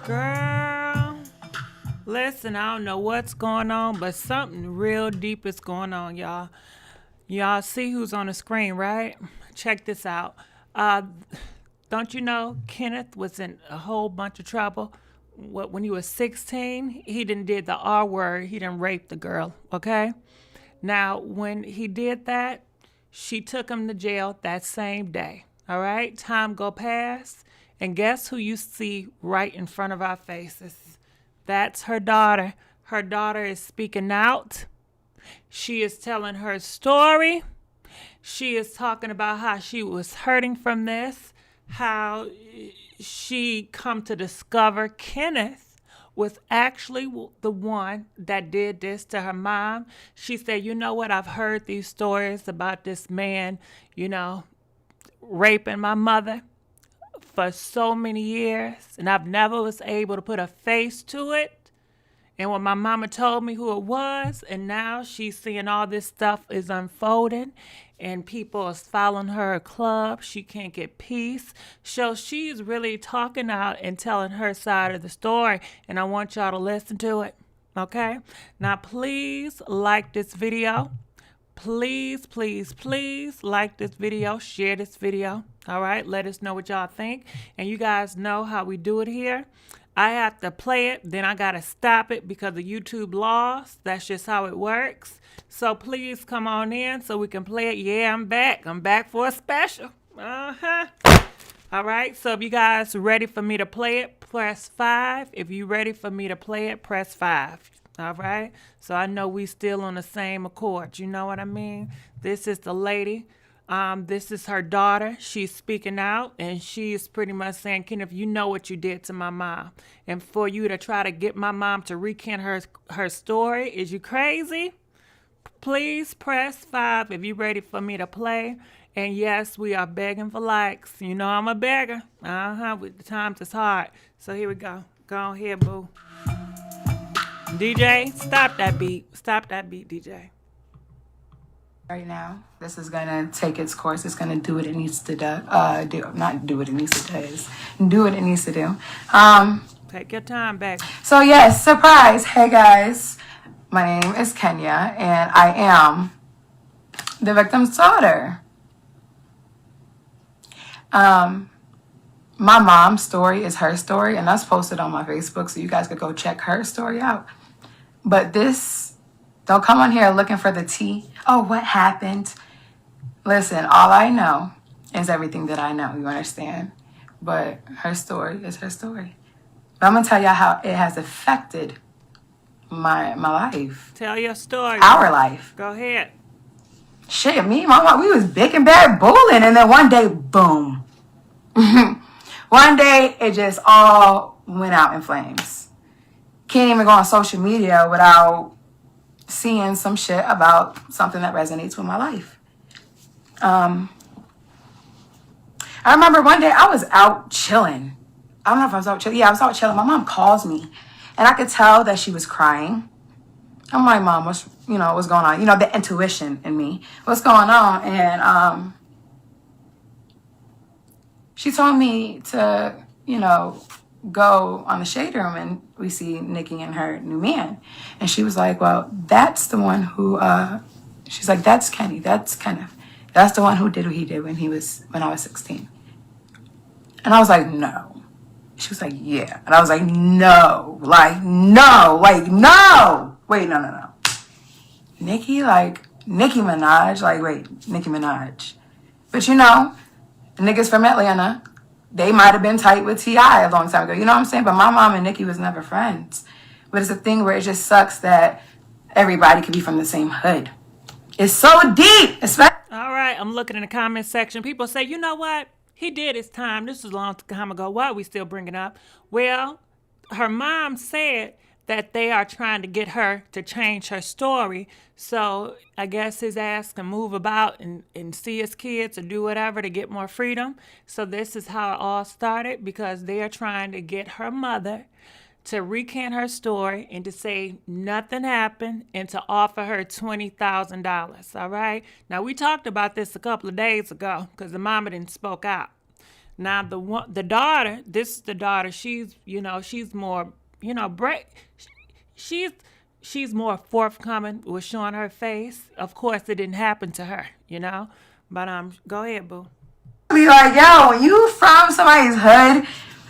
Girl, listen, I don't know what's going on, but something real deep is going on, y'all. Y'all see who's on the screen, right? Check this out. Uh, don't you know Kenneth was in a whole bunch of trouble? When he was 16, he didn't did the R word. He didn't rape the girl, okay? Now, when he did that, she took him to jail that same day. All right? Time go past, and guess who you see right in front of our faces? That's her daughter. Her daughter is speaking out. She is telling her story. She is talking about how she was hurting from this, how she come to discover Kenneth was actually the one that did this to her mom. She said, you know what, I've heard these stories about this man, raping my mother for so many years, and I've never was able to put a face to it. And when my mama told me who it was, and now she's seeing all this stuff is unfolding, and people is following her club, she can't get peace. So she's really talking out and telling her side of the story, and I want y'all to listen to it, okay? Now, please like this video. Please, please, please like this video, share this video, all right? Let us know what y'all think. And you guys know how we do it here. I have to play it, then I got to stop it because of YouTube laws. That's just how it works. So please come on in so we can play it. Yeah, I'm back. I'm back for a special. All right, so if you guys ready for me to play it, press 5. If you ready for me to play it, press 5. All right, so I know we still on the same accord. You know what I mean? This is the lady. This is her daughter. She's speaking out, and she's pretty much saying, Kenneth, you know what you did to my mom. And for you to try to get my mom to recant her story, is you crazy? Please press 5 if you're ready for me to play. And yes, we are begging for likes. You know I'm a beggar. With the times it's hard. So here we go. Go ahead, boo. DJ, stop that beat. Stop that beat, DJ. Right now, this is gonna take its course. It's gonna do what it needs to do. Not do what it needs to do. Is do what it needs to do. Take your time, baby. So yes, surprise. Hey guys, my name is Kenya, and I am the victim's daughter. My mom's story is her story, and that's posted on my Facebook, so you guys could go check her story out. But this, don't come on here looking for the tea. Oh, what happened? Listen, all I know is everything that I know, you understand? But her story is her story. But I'm going to tell y'all how it has affected my life. Tell your story. Our life. Go ahead. Shit, me and my mom, we was big and bad bullying, and then one day, boom. One day, it just all went out in flames. Can't even go on social media without seeing some shit about something that resonates with my life. I remember one day I was out chilling. I don't know if I was out chilling. Yeah, I was out chilling. My mom calls me, and I could tell that she was crying. I'm like, Mom, what's going on? The intuition in me. What's going on? And she told me to, go on the shade room, and we see Nikki and her new man. And she was like, well, that's the one who, she's like, that's Kenny. That's Kenneth. That's the one who did what he did when I was 16. And I was like, no. She was like, yeah. And I was like, no. No. Wait, no. Nicki Minaj. Wait, Nicki Minaj. But the niggas from Atlanta, they might have been tight with T.I. a long time ago. You know what I'm saying? But my mom and Nicki was never friends. But it's a thing where it just sucks that everybody could be from the same hood. It's so deep. All right, I'm looking in the comment section. People say, you know what? He did his time. This was a long time ago. Why are we still bringing it up? Well, her mom said that they are trying to get her to change her story. So I guess his ass can move about and see his kids or do whatever to get more freedom. So this is how it all started, because they are trying to get her mother to recant her story and to say nothing happened and to offer her $20,000. All right. Now, we talked about this a couple of days ago because the mama didn't spoke out. Now the daughter, this is the daughter. She's she's more she's she's more forthcoming with showing her face. Of course, it didn't happen to her, But go ahead, boo. Be like, yo, when you from somebody's hood,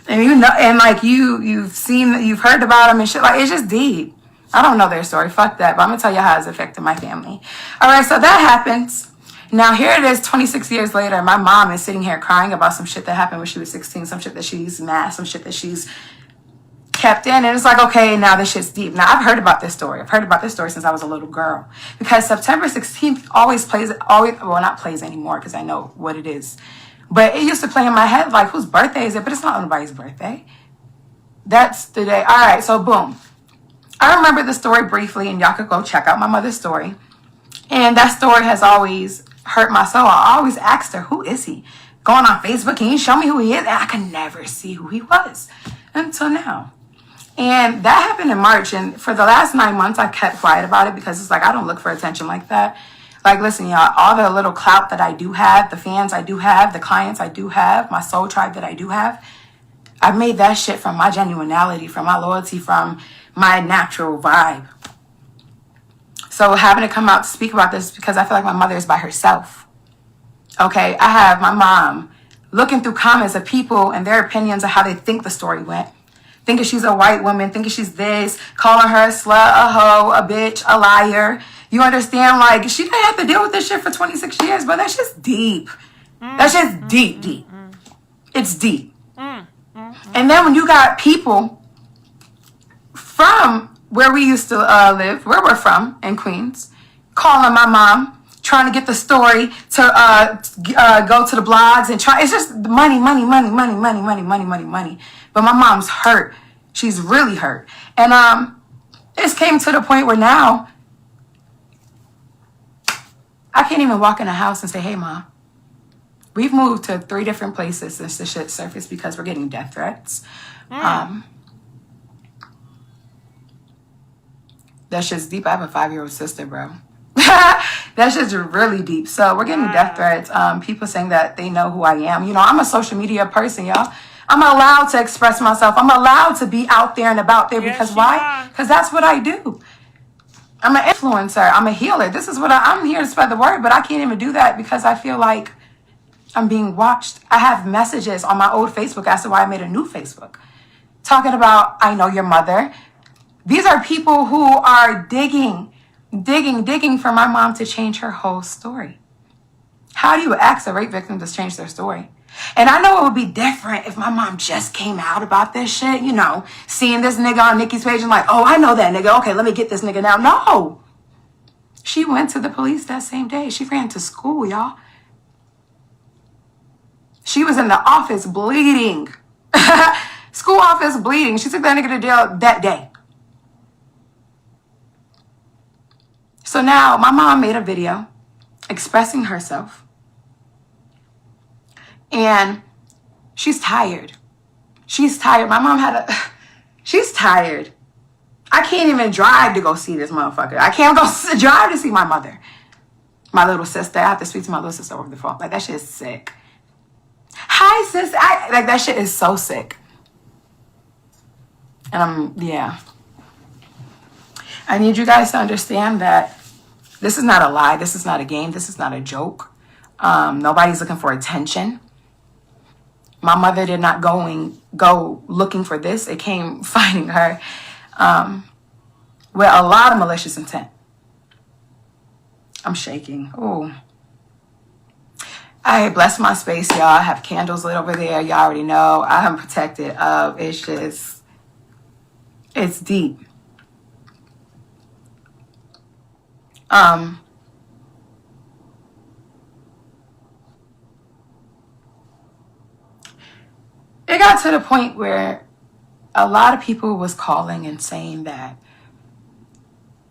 and and like you've heard about them and shit, like it's just deep. I don't know their story. Fuck that. But I'm gonna tell you how it's affected my family. All right, so that happens. Now here it is, 26 years later. My mom is sitting here crying about some shit that happened when she was 16. Some shit that she's mad. Some shit that she's kept in. And it's like, okay, now this shit's deep. Now I've heard about this story. I've heard about this story since I was a little girl. Because September 16th well, not plays anymore because I know what it is. But it used to play in my head like, whose birthday is it? But it's not anybody's birthday. That's the day. All right, so boom. I remember the story briefly, and y'all could go check out my mother's story. And that story has always hurt my soul. I always asked her, who is he? Going on Facebook, can you show me who he is? And I could never see who he was until now. And that happened in March. And for the last 9 months, I kept quiet about it because it's like, I don't look for attention like that. Like, listen, y'all, all the little clout that I do have, the fans I do have, the clients I do have, my soul tribe that I do have, I've made that shit from my genuinity, from my loyalty, from my natural vibe. So having to come out to speak about this because I feel like my mother is by herself. Okay, I have my mom looking through comments of people and their opinions of how they think the story went. Thinking she's a white woman, thinking she's this, calling her a slut, a hoe, a bitch, a liar. You understand? Like, she didn't have to deal with this shit for 26 years, but that's just deep. That's just deep. It's deep. And then when you got people from where we used to live, where we're from in Queens, calling my mom, trying to get the story to go to the blogs and it's just money. But my mom's hurt. She's really hurt. And this came to the point where now I can't even walk in a house and say, hey, Mom, we've moved to 3 different places since the shit surfaced because we're getting death threats. That's just deep. I have a 5-year-old sister, bro. That's just really deep. So we're getting death threats. People saying that they know who I am. I'm a social media person, y'all. I'm allowed to express myself. I'm allowed to be out there and about there because why? Because that's what I do. I'm an influencer. I'm a healer. This is what I'm here to spread the word, but I can't even do that because I feel like I'm being watched. I have messages on my old Facebook as to why I made a new Facebook talking about, I know your mother. These are people who are digging for my mom to change her whole story. How do you ask a rape victim to change their story? And I know it would be different if my mom just came out about this shit, seeing this nigga on Nikki's page and like, oh, I know that nigga. Okay, let me get this nigga now. No. She went to the police that same day. She ran to school, y'all. She was in the office bleeding. School office bleeding. She took that nigga to jail that day. So now my mom made a video expressing herself. And she's tired. She's tired. My mom she's tired. I can't even drive to go see this motherfucker. I can't go drive to see my mother. My little sister. I have to speak to my little sister over the phone. Like, that shit is sick. Hi, sis. That shit is so sick. And yeah. I need you guys to understand that this is not a lie. This is not a game. This is not a joke. Nobody's looking for attention. My mother did not go looking for this. It came finding her with a lot of malicious intent. I'm shaking. Oh. I bless my space, y'all. I have candles lit over there. Y'all already know. I am protected of. It's deep. It got to the point where a lot of people was calling and saying that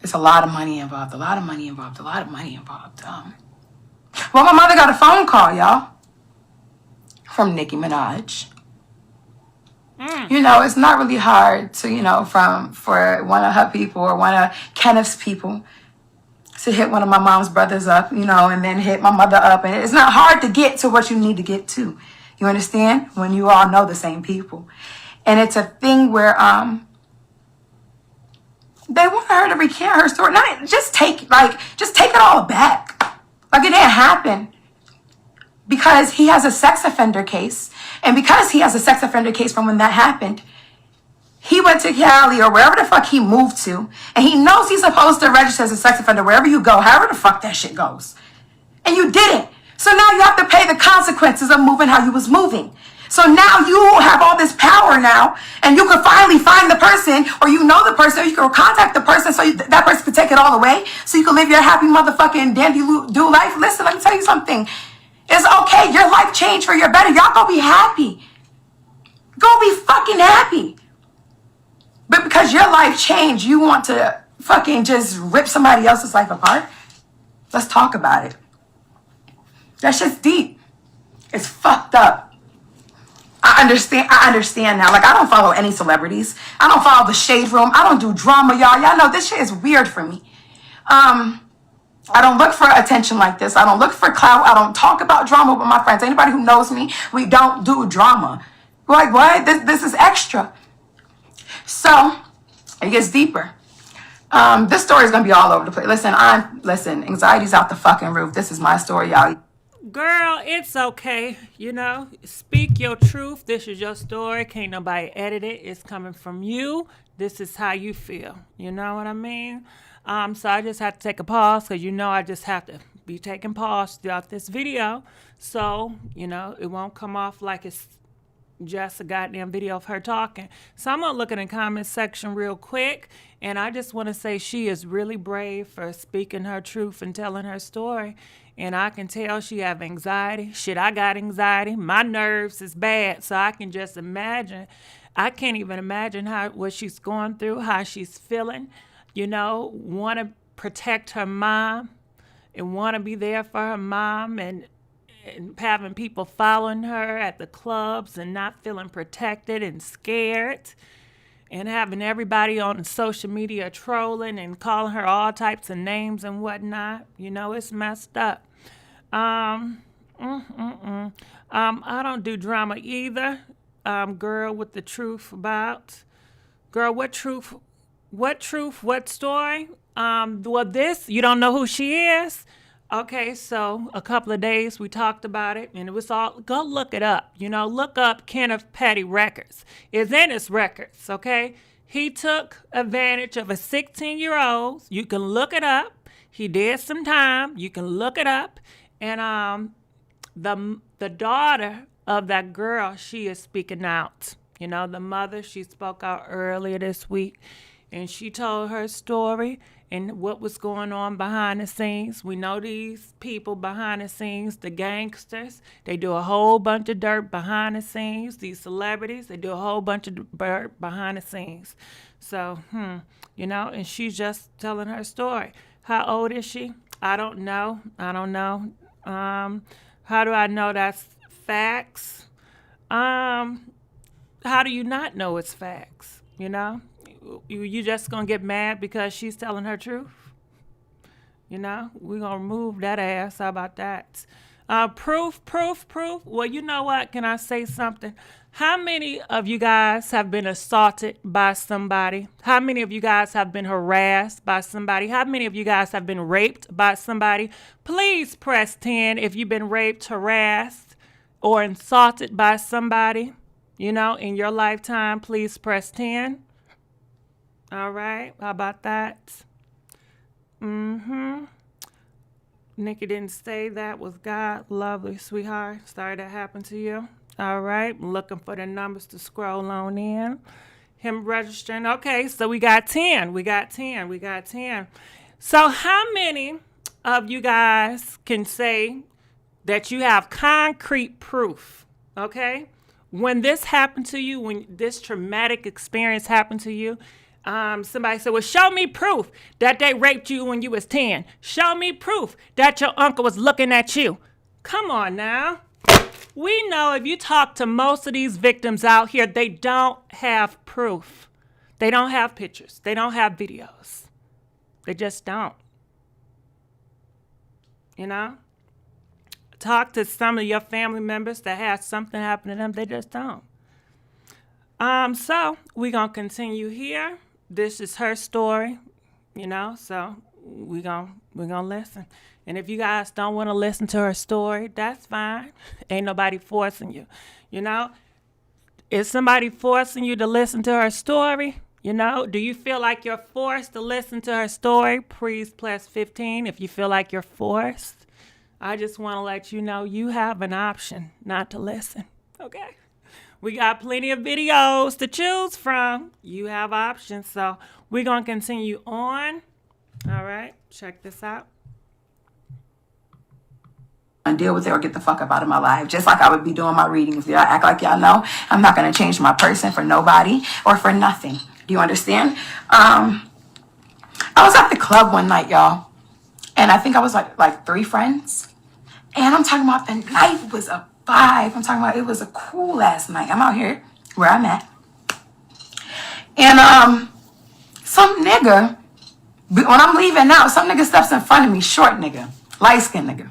it's a lot of money involved, Well, my mother got a phone call, y'all, from Nicki Minaj. It's not really hard to, for one of her people or one of Kenneth's people to hit one of my mom's brothers up, and then hit my mother up. And it's not hard to get to what you need to get to. You understand? When you all know the same people. And it's a thing where they want her to recant her story. Not just take it all back. Like it didn't happen. Because he has a sex offender case. And because he has a sex offender case from when that happened, he went to Cali or wherever the fuck he moved to. And he knows he's supposed to register as a sex offender wherever you go, however the fuck that shit goes. And you didn't. So now you have to pay the consequences of moving how you was moving. So now you have all this power now, and you can finally find the person, or you know the person, or you can contact the person so that person can take it all away, so you can live your happy motherfucking dandy-do life. Listen, let me tell you something. It's okay. Your life changed for your better. Y'all go be happy. Go be fucking happy. But because your life changed, you want to fucking just rip somebody else's life apart? Let's talk about it. That shit's deep. It's fucked up. I understand now. Like, I don't follow any celebrities. I don't follow the Shade Room. I don't do drama, y'all. Y'all know this shit is weird for me. I don't look for attention like this. I don't look for clout. I don't talk about drama with my friends. Anybody who knows me, we don't do drama. Like, what? This is extra. So, it gets deeper. This story is going to be all over the place. Listen, anxiety's out the fucking roof. This is my story, y'all. Girl, it's okay. You know, speak your truth. This is your story. Can't nobody edit it. It's coming from you. This is how you feel. You know what I mean? So I just have to take a pause because, you know, I just have to be taking pause throughout this video. So, you know, it won't come off like it's just a goddamn video of her talking. So I'm going to look in the comment section real quick. And I just want to say she is really brave for speaking her truth and telling her story. And I can tell she have anxiety. Shit, I got anxiety. My nerves is bad. So I can just imagine. I can't even imagine what she's going through, how she's feeling. You know, want to protect her mom and want to be there for her mom and having people following her at the clubs and not feeling protected and scared and having everybody on social media trolling and calling her all types of names and whatnot. You know, it's messed up. I don't do drama either. Girl, with the truth about. Girl, what truth? What truth? What story? Well, this, you don't know who she is? Okay, so a couple of days we talked about it, and it was all, go look it up. You know, look up Kenneth Petty records. It's in his records, okay? He took advantage of a 16-year-old. You can look it up. He did some time. You can look it up. And the daughter of that girl, she is speaking out. You know, the mother, she spoke out earlier this week. And she told her story and what was going on behind the scenes. We know these people behind the scenes, the gangsters, they do a whole bunch of dirt behind the scenes. These celebrities, they do a whole bunch of dirt behind the scenes. So, you know, and she's just telling her story. How old is she? I don't know. How do I know that's facts? How do you not know it's facts? You know? You just gonna get mad because she's telling her truth? You know, we're gonna remove that ass. How about that? Proof. Well, you know what? Can I say something? How many of you guys have been assaulted by somebody? How many of you guys have been harassed by somebody? How many of you guys have been raped by somebody? Please press 10 if you've been raped, harassed, or insulted by somebody, you know, in your lifetime. Please press 10. All right, how about that? Nikki didn't say that was God. Lovely, sweetheart. Sorry that happened to you. All right, I'm looking for the numbers to scroll on in. Him registering. Okay, so we got 10. So how many of you guys can say that you have concrete proof, okay? When this happened to you, when this traumatic experience happened to you, somebody said, well, show me proof that they raped you when you was 10. Show me proof that your uncle was looking at you. Come on now. We know if you talk to most of these victims out here, they don't have proof. They don't have pictures. They don't have videos. They just don't. You know? talk to some of your family members that have something happen to them. They just don't. So we're going to continue here. This is her story, so we're gonna listen. And if you guys don't want to listen to her story, that's fine. Ain't nobody forcing you. Is somebody forcing you to listen to her story? Do you feel like you're forced to listen to her story? Please plus 15 if you feel like you're forced. I just want to let you know you have an option not to listen, okay? We got plenty of videos to choose from. You have options, so we're going to continue on. All right, check this out. And deal with it or get the fuck up out of my life. Just like I would be doing my readings. Y'all act like y'all know. I'm not going to change my person for nobody or for nothing. Do you understand? I was at the club one night, y'all. And I think I was like 3 friends. And I'm talking about the night was a vibe. I'm talking about it was a cool ass night. I'm out here where I'm at. And some nigga, when I'm leaving out, some nigga steps in front of me, short nigga, light skinned nigga.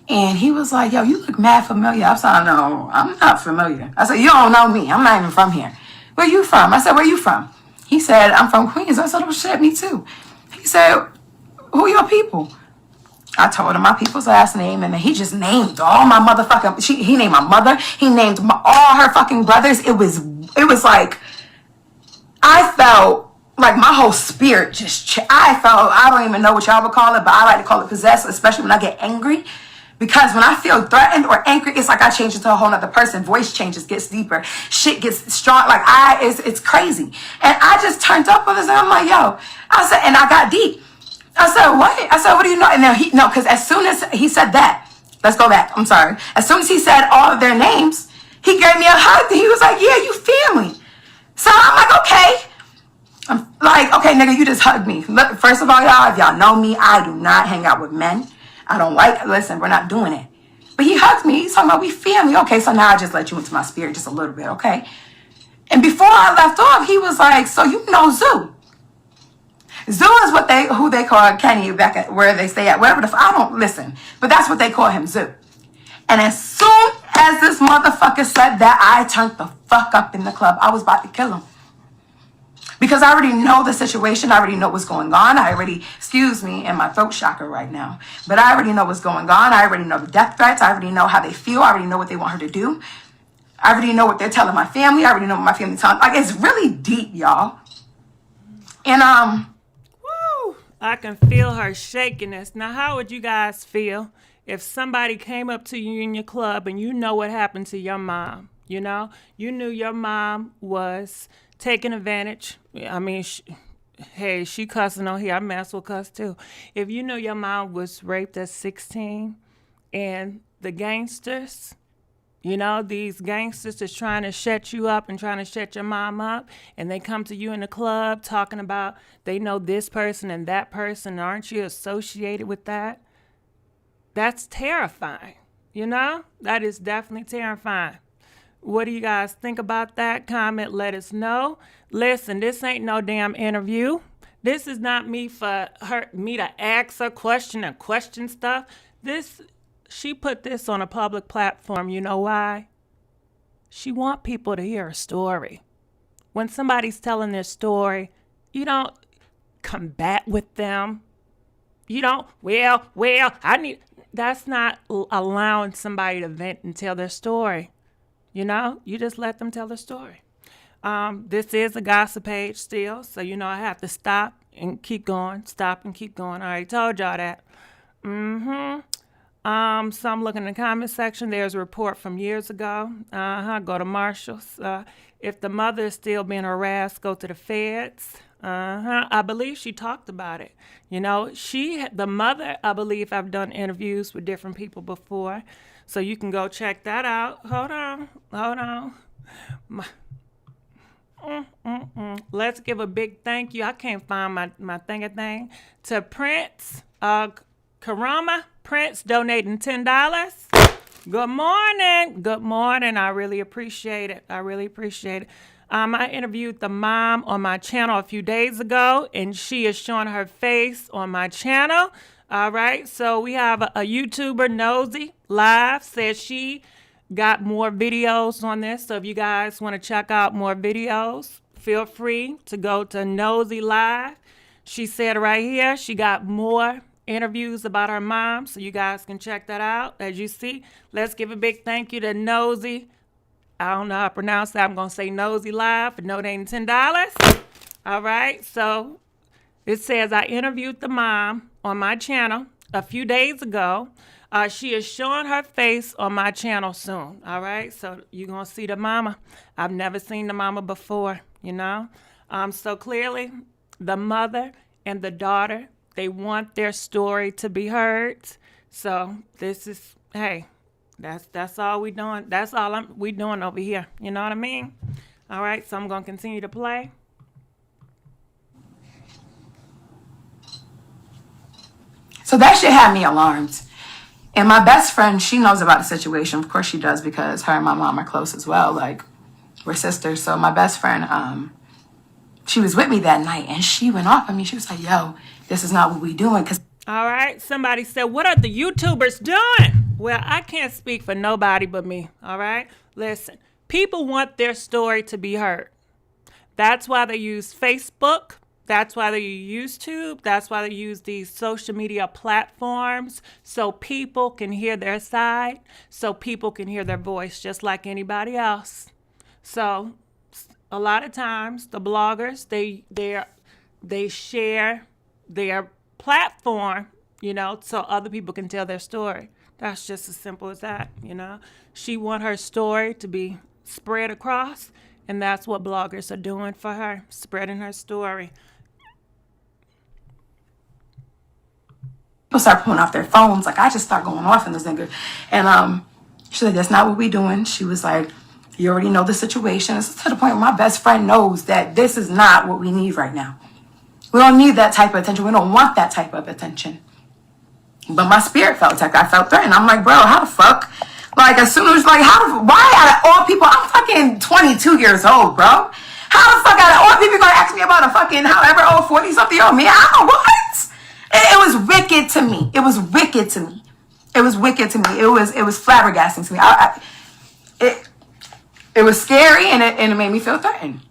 And he was like, yo, you look mad familiar. I said, no, I'm not familiar. I said, you don't know me. I'm not even from here. Where you from? I said, where you from? He said, I'm from Queens. I said, oh shit, me too. He said, who are your people? I told him my people's last name, and then he just named all my motherfucking, he named my mother. He named all her fucking brothers. It was like, I felt like my whole spirit I don't even know what y'all would call it, but I like to call it possessed, especially when I get angry. Because when I feel threatened or angry, it's like I change into a whole nother person. Voice changes, gets deeper. Shit gets strong. Like it's crazy. And I just turned up on this and I'm like, yo. I said, and I got deep. I said, what? I said, what do you know? And then because as soon as he said that, let's go back. I'm sorry. As soon as he said all of their names, he gave me a hug. And he was like, yeah, you family. So I'm like, okay. I'm like, okay, nigga, you just hugged me. Look, first of all, y'all, if y'all know me, I do not hang out with men. I don't listen, we're not doing it. But he hugged me. He's talking about we family. Okay, so now I just let you into my spirit just a little bit, okay? And before I left off, he was like, so you know Zoo. Zoo is who they call Kenny back at where they stay at. Wherever I don't listen. But that's what they call him, Zoo. And as soon as this motherfucker said that, I turned the fuck up in the club. I was about to kill him. Because I already know the situation. I already know what's going on. Excuse me, and my throat chakra right now. But I already know what's going on. I already know the death threats. I already know how they feel. I already know what they want her to do. I already know what they're telling my family. I already know what my family's telling. Like, it's really deep, y'all. And, woo, I can feel her shakiness. Now, how would you guys feel if somebody came up to you in your club and you know what happened to your mom? You knew your mom was taking advantage. I mean, she cussing on here. I may as well cuss too. If you know your mom was raped at 16 and the gangsters, these gangsters is trying to shut you up and trying to shut your mom up, and they come to you in the club talking about they know this person and that person, aren't you associated with that? That's terrifying, That is definitely terrifying. What do you guys think about that? Comment, let us know. Listen, this ain't no damn interview. This is not me to ask her question stuff. She put this on a public platform. You know why? She want people to hear her story. When somebody's telling their story, you don't combat with them. You don't, that's not allowing somebody to vent and tell their story. You just let them tell their story. This is a gossip page still, so I have to stop and keep going. Stop and keep going. I already told y'all that. So I'm looking in the comment section. There's a report from years ago. Go to Marshall's. If the mother is still being harassed, go to the feds. I believe she talked about it. The mother, I believe I've done interviews with different people before. So you can go check that out. Hold on. Let's give a big thank you. I can't find my thing to Prince Karama. Prince donating $10. Good morning. I really appreciate it. I interviewed the mom on my channel a few days ago, and she is showing her face on my channel. All right, so we have a YouTuber, Nosy Live, says she got more videos on this. So if you guys want to check out more videos, feel free to go to Nosy Live. She said right here she got more interviews about her mom, so you guys can check that out. As you see, let's give a big thank you to Nosy. I don't know how to pronounce that. I'm going to say Nosy Live for donating $10. All right, so it says I interviewed the mom on my channel a few days ago. She is showing her face on my channel soon. All right, so you're going to see the mama. I've never seen the mama before, you know. So clearly the mother and the daughter, they want their story to be heard. So this is, hey, that's all we doing. That's all we doing over here. You know what I mean? All right, so I'm going to continue to play. So that shit had me alarmed. And my best friend, she knows about the situation. Of course she does, because her and my mom are close as well. Like, we're sisters. So my best friend, she was with me that night, and she went off on me. She was like, yo, this is not what we doing. All right, somebody said, what are the YouTubers doing? Well, I can't speak for nobody but me, all right? Listen, people want their story to be heard. That's why they use Facebook. That's why they use YouTube. That's why they use these social media platforms, so people can hear their side, so people can hear their voice just like anybody else. So a lot of times the bloggers, they share their platform, you know, so other people can tell their story. That's just as simple as that, you know. She want her story to be spread across, and that's what bloggers are doing for her, spreading her story. People start pulling off their phones. Like, I just start going off in this nigga. And she said, that's not what we doing. She was like, you already know the situation. It's to the point where my best friend knows that this is not what we need right now. We don't need that type of attention. We don't want that type of attention. But my spirit felt attacked. I felt threatened. I'm like, bro, how the fuck? Like, as soon as, like, why out of all people, I'm fucking 22 years old, bro. How the fuck out of all people gonna ask me about a fucking however old 40 something year old me? I don't know what. It was wicked to me. It was wicked to me. It was wicked to me. It was flabbergasting to me. It was scary, and it made me feel threatened.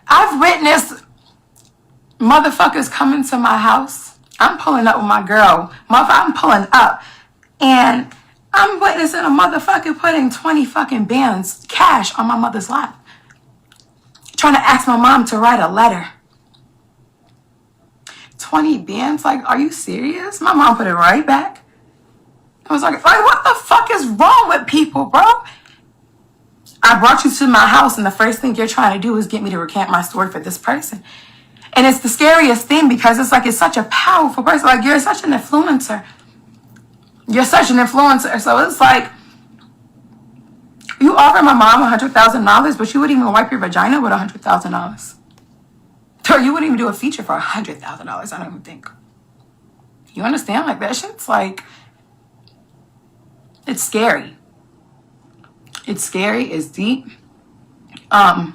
I've witnessed motherfuckers coming to my house. I'm pulling up with my girl. I'm pulling up, and I'm witnessing a motherfucker putting 20 fucking bands cash on my mother's lap, trying to ask my mom to write a letter. 20 bands? Like, are you serious? My mom put it right back. I was like, what the fuck is wrong with people, bro? I brought you to my house, and the first thing you're trying to do is get me to recant my story for this person. And it's the scariest thing, because it's like, it's such a powerful person. Like, you're such an influencer. You're such an influencer. So it's like, you offer my mom $100,000, but you wouldn't even wipe your vagina with $100,000. Or you wouldn't even do a feature for $100,000, I don't even think. You understand? Like, that shit's like, it's scary. It's scary, it's deep. I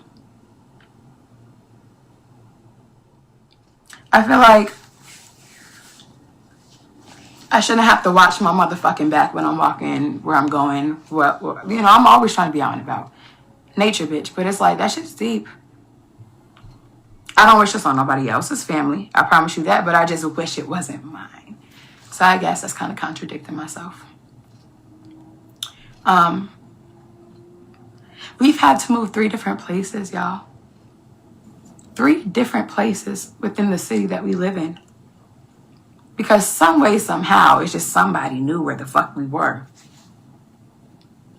feel like I shouldn't have to watch my motherfucking back when I'm walking, where I'm going. You know, I'm always trying to be out and about. Nature, bitch. But it's like, that shit's deep. I don't wish this on nobody else's family. I promise you that. But I just wish it wasn't mine. So I guess that's kind of contradicting myself. We've had to move 3 different places, y'all. 3 different places within the city that we live in. Because some way, somehow, it's just somebody knew where the fuck we were.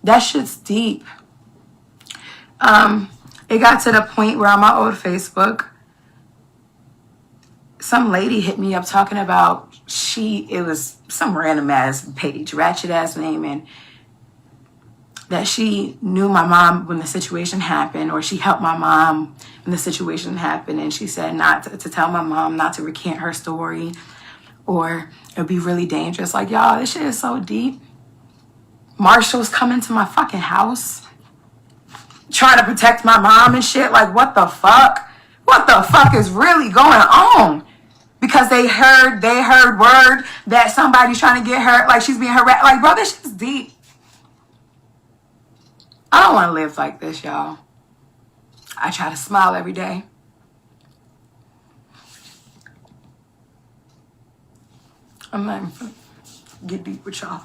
That shit's deep. It got to the point where on my old Facebook, some lady hit me up talking about it was some random ass page, ratchet ass name, and that she knew my mom when the situation happened, or she helped my mom when the situation happened, and she said not to tell my mom not to recant her story, or it would be really dangerous. Like, y'all, this shit is so deep. Marshall's coming to my fucking house, trying to protect my mom and shit. Like, what the fuck? What the fuck is really going on? because they heard word that somebody's trying to get her, like she's being harassed. Like, bro, this shit's deep. I don't want to live like this, y'all. I try to smile every day. I'm not even gonna get deep with y'all.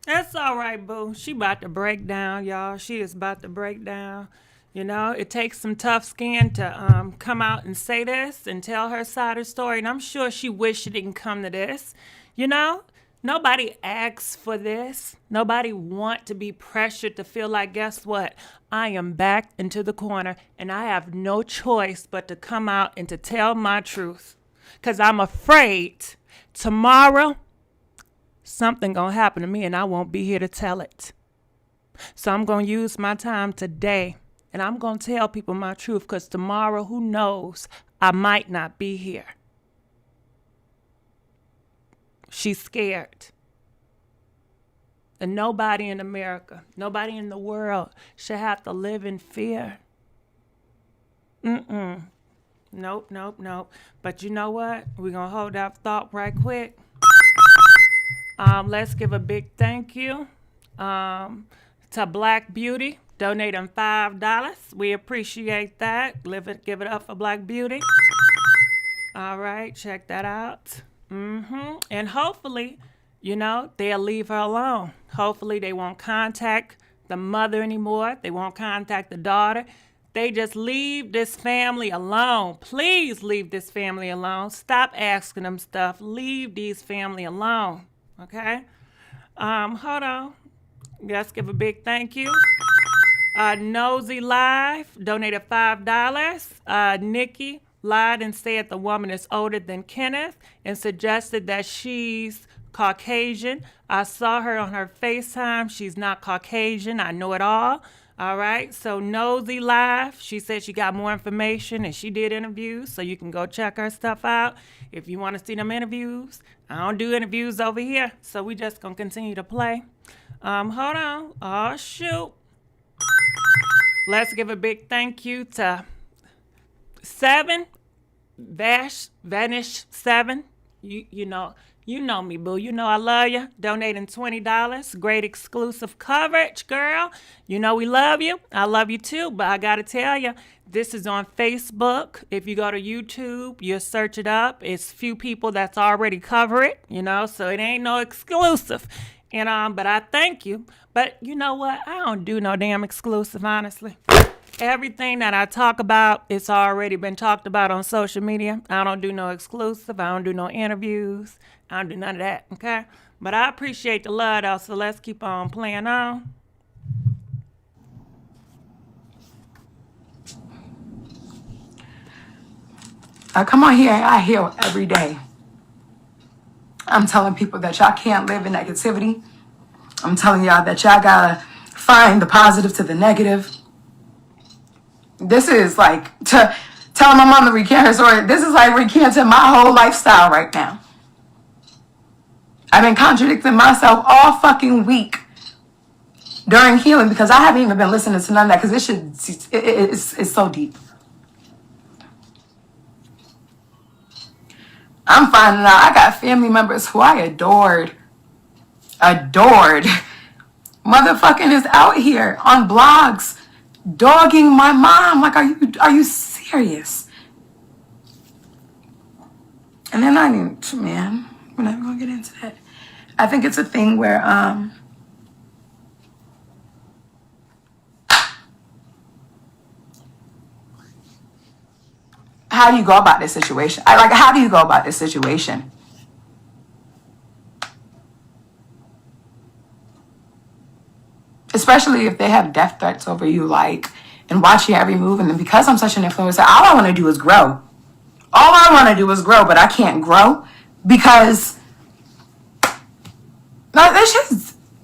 That's all right, boo. She about to break down, y'all. She is about to break down. You know, it takes some tough skin to come out and say this and tell her side of the story. And I'm sure she wished it didn't come to this. You know, nobody asks for this. Nobody want to be pressured to feel like, guess what? I am backed into the corner and I have no choice but to come out and to tell my truth. Because I'm afraid tomorrow something gonna happen to me and I won't be here to tell it. So I'm gonna use my time today and I'm gonna tell people my truth, because tomorrow, who knows, I might not be here. She's scared. And nobody in America, nobody in the world should have to live in fear. Nope. But you know what? We're gonna hold that thought right quick. Let's give a big thank you to Black Beauty, donating $5. We appreciate that. Give it up for Black Beauty. All right, check that out. And hopefully, you know, they'll leave her alone. Hopefully they won't contact the mother anymore. They won't contact the daughter. They just leave this family alone. Please leave this family alone. Stop asking them stuff. Leave these family alone. Okay? Hold on. Let's give a big thank you. Nosy Live donated $5. Nikki lied and said the woman is older than Kenneth and suggested that she's Caucasian. I saw her on her FaceTime. She's not Caucasian. I know it all. All right. So Nosy Live, she said she got more information and she did interviews. So you can go check her stuff out if you want to see them interviews. I don't do interviews over here. So we just going to continue to play. Hold on. Oh, shoot. Let's give a big thank you to 7 Vanish 7. You know me, boo. You know I love you. Donating $20. Great exclusive coverage, girl. You know we love you. I love you too. But I got to tell you, this is on Facebook. If you go to YouTube, you search it up. It's few people that's already cover it, you know, so it ain't no exclusive. And but I thank you. But you know what? I don't do no damn exclusive, honestly. Everything that I talk about, it's already been talked about on social media. I don't do no exclusive. I don't do no interviews. I don't do none of that, okay? But I appreciate the love, though, so let's keep on playing on. I come on here and I heal every day. I'm telling people that y'all can't live in negativity. I'm telling y'all that y'all gotta find the positive to the negative. This is like telling my mom to recant her story. This is like recanting my whole lifestyle right now. I've been contradicting myself all fucking week during healing because I haven't even been listening to none of that because it's so deep. I'm finding out I got family members who I adored. Motherfucking is out here on blogs dogging my mom. Like, are you serious? And then man, we're not gonna get into that. I think it's a thing where how do you go about this situation? How do you go about this situation? Especially if they have death threats over you, and watch your every move. And then because I'm such an influencer, all I want to do is grow. But I can't grow because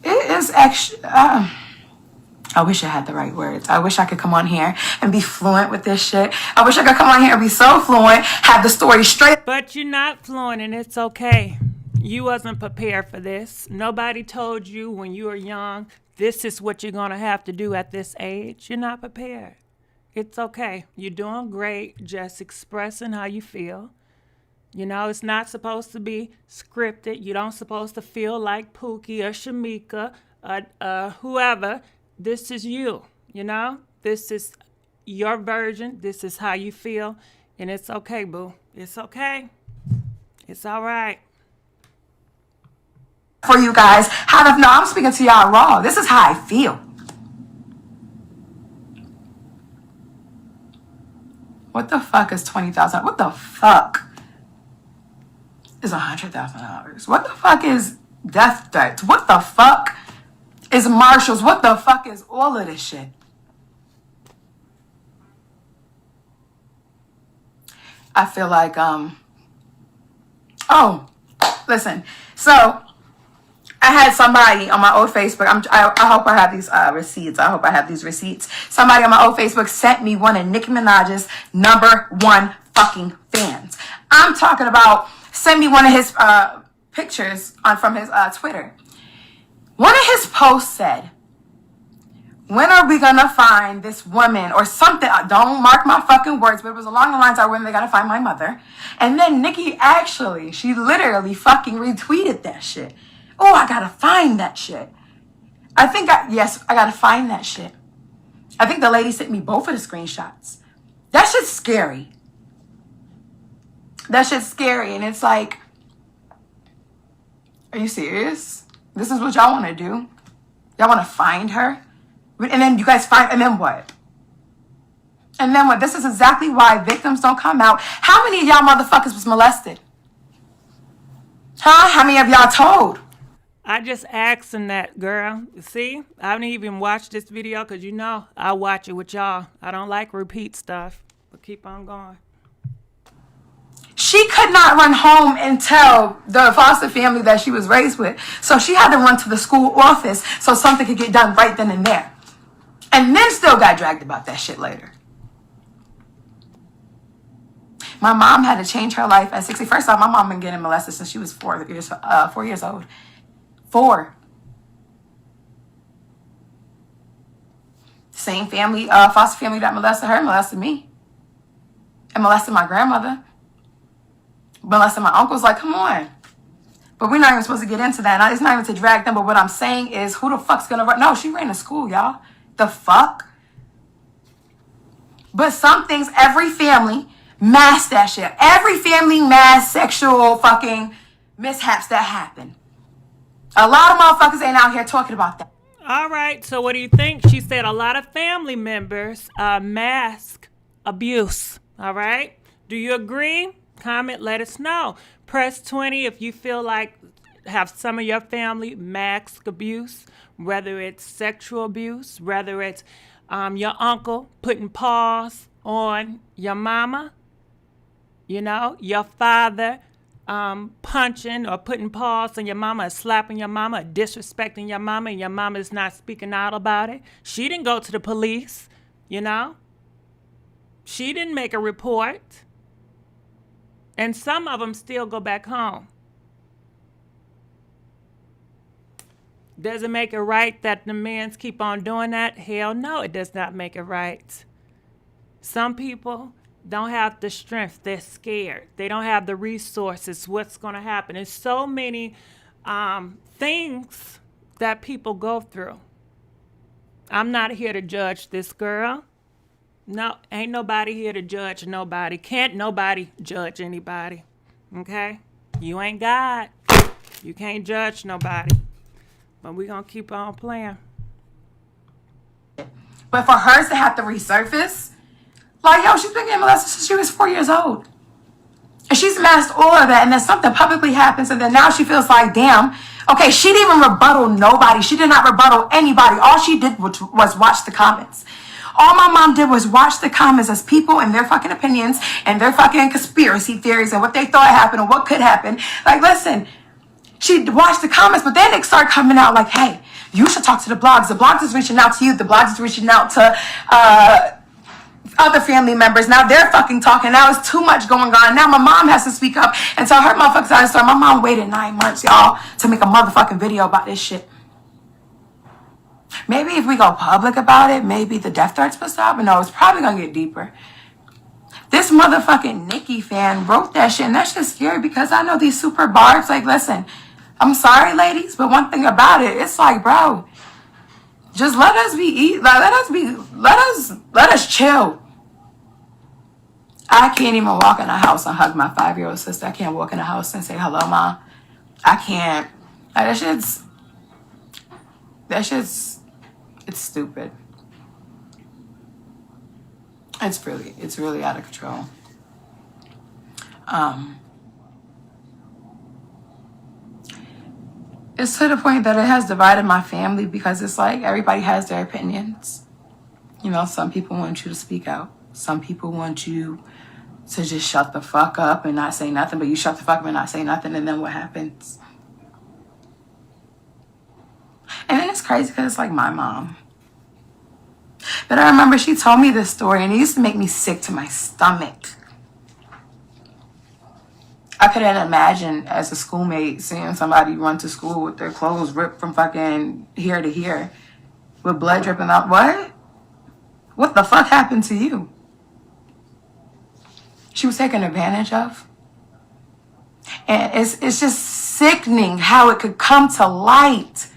it is actually. I wish I had the right words. I wish I could come on here and be fluent with this shit. I wish I could come on here and be so fluent, have the story straight. But you're not fluent, and it's okay. You wasn't prepared for this. Nobody told you when you were young, this is what you're going to have to do at this age. You're not prepared. It's okay. You're doing great, just expressing how you feel. You know, it's not supposed to be scripted. You don't supposed to feel like Pookie or Shamika, whoever. This is you, you know? This is your version. This is how you feel. And it's okay, boo. It's okay. It's all right. For you guys, I'm speaking to y'all raw. This is how I feel. What the fuck is $20,000? What the fuck is $100,000? What the fuck is death threats? What the fuck is marshals? What the fuck is all of this shit? I feel like oh, listen. So I had somebody on my old Facebook. I hope I have these receipts. I hope I have these receipts. Somebody on my old Facebook sent me one of Nicki Minaj's #1 fucking fans. I'm talking about sent me one of his pictures from his Twitter. One of his posts said, "When are we gonna find this woman?" or something. Don't mark my fucking words, but it was along the lines of when they gotta find my mother. And then Nicki she literally fucking retweeted that shit. Oh, I gotta find that shit. I gotta find that shit. I think the lady sent me both of the screenshots. That shit's scary. That shit's scary. And it's like, are you serious? This is what y'all want to do? Y'all want to find her? And then you guys find, and then what? And then what? This is exactly why victims don't come out. How many of y'all motherfuckers was molested? Huh? How many of y'all told? I just asked him that, girl. See, I haven't even watched this video because you know I watch it with y'all. I don't like repeat stuff, but keep on going. She could not run home and tell the foster family that she was raised with. So she had to run to the school office so something could get done right then and there. And then still got dragged about that shit later. My mom had to change her life at 60. First off, my mom been getting molested since she was 4 years old. 4. Same family, foster family that molested her, molested me. And molested my grandmother. Molested my uncles. Like, come on. But we're not even supposed to get into that. It's not even to drag them. But what I'm saying is, who the fuck's gonna run? No, she ran to school, y'all. The fuck? But some things, every family mass that shit. Every family mass sexual fucking mishaps that happen. A lot of motherfuckers ain't out here talking about that. All right, so what do you think? She said a lot of family members mask abuse. All right, do you agree? Comment, let us know. Press 20 if you feel like have some of your family mask abuse, whether it's sexual abuse, whether it's your uncle putting paws on your mama, you know, your father punching or putting paws on your mama, or slapping your mama, or disrespecting your mama, and your mama is not speaking out about it. She didn't go to the police, you know. She didn't make a report. And some of them still go back home. Does it make it right that the men keep on doing that? Hell no, it does not make it right. Some people don't have the strength. They're scared. They don't have the resources. What's going to happen? There's so many things that people go through. I'm not here to judge this girl. No, ain't nobody here to judge nobody. Can't nobody judge anybody. Okay? You ain't God. You can't judge nobody. But we gonna keep on playing. But for hers to have to resurface, like, yo, she's been getting molested since she was 4 years old. And she's masked all of that, and then something publicly happens, and then now she feels like, damn, okay, she didn't even rebuttal nobody. She did not rebuttal anybody. All she did was watch the comments. All my mom did was watch the comments as people and their fucking opinions and their fucking conspiracy theories and what they thought happened and what could happen. Like, listen, she watched the comments, but then they start coming out like, hey, you should talk to the blogs. The blogs is reaching out to you. The blogs is reaching out to other family members. Now they're fucking talking. Now it's too much going on. Now my mom has to speak up and tell her motherfuckers how to start. My mom waited 9 months, y'all, to make a motherfucking video about this shit. Maybe if we go public about it, maybe the death threats will stop. But no, it's probably going to get deeper. This motherfucking Nicki fan wrote that shit, and that's just scary because I know these super barbs. Like, listen, I'm sorry, ladies, but one thing about it, it's like, bro, just let us let us chill. I can't even walk in a house and hug my 5-year-old sister. I can't walk in a house and say hello, mom. I can't. Like, it's stupid. It's really out of control. It's to the point that it has divided my family because it's like everybody has their opinions. You know, some people want you to speak out. Some people want you to just shut the fuck up and not say nothing, but you shut the fuck up and not say nothing, and then what happens? And then it's crazy because it's like my mom. But I remember she told me this story, and it used to make me sick to my stomach. I couldn't imagine as a schoolmate seeing somebody run to school with their clothes ripped from fucking here to here with blood dripping out. What? What the fuck happened to you? She was taken advantage of. And it's just sickening how it could come to light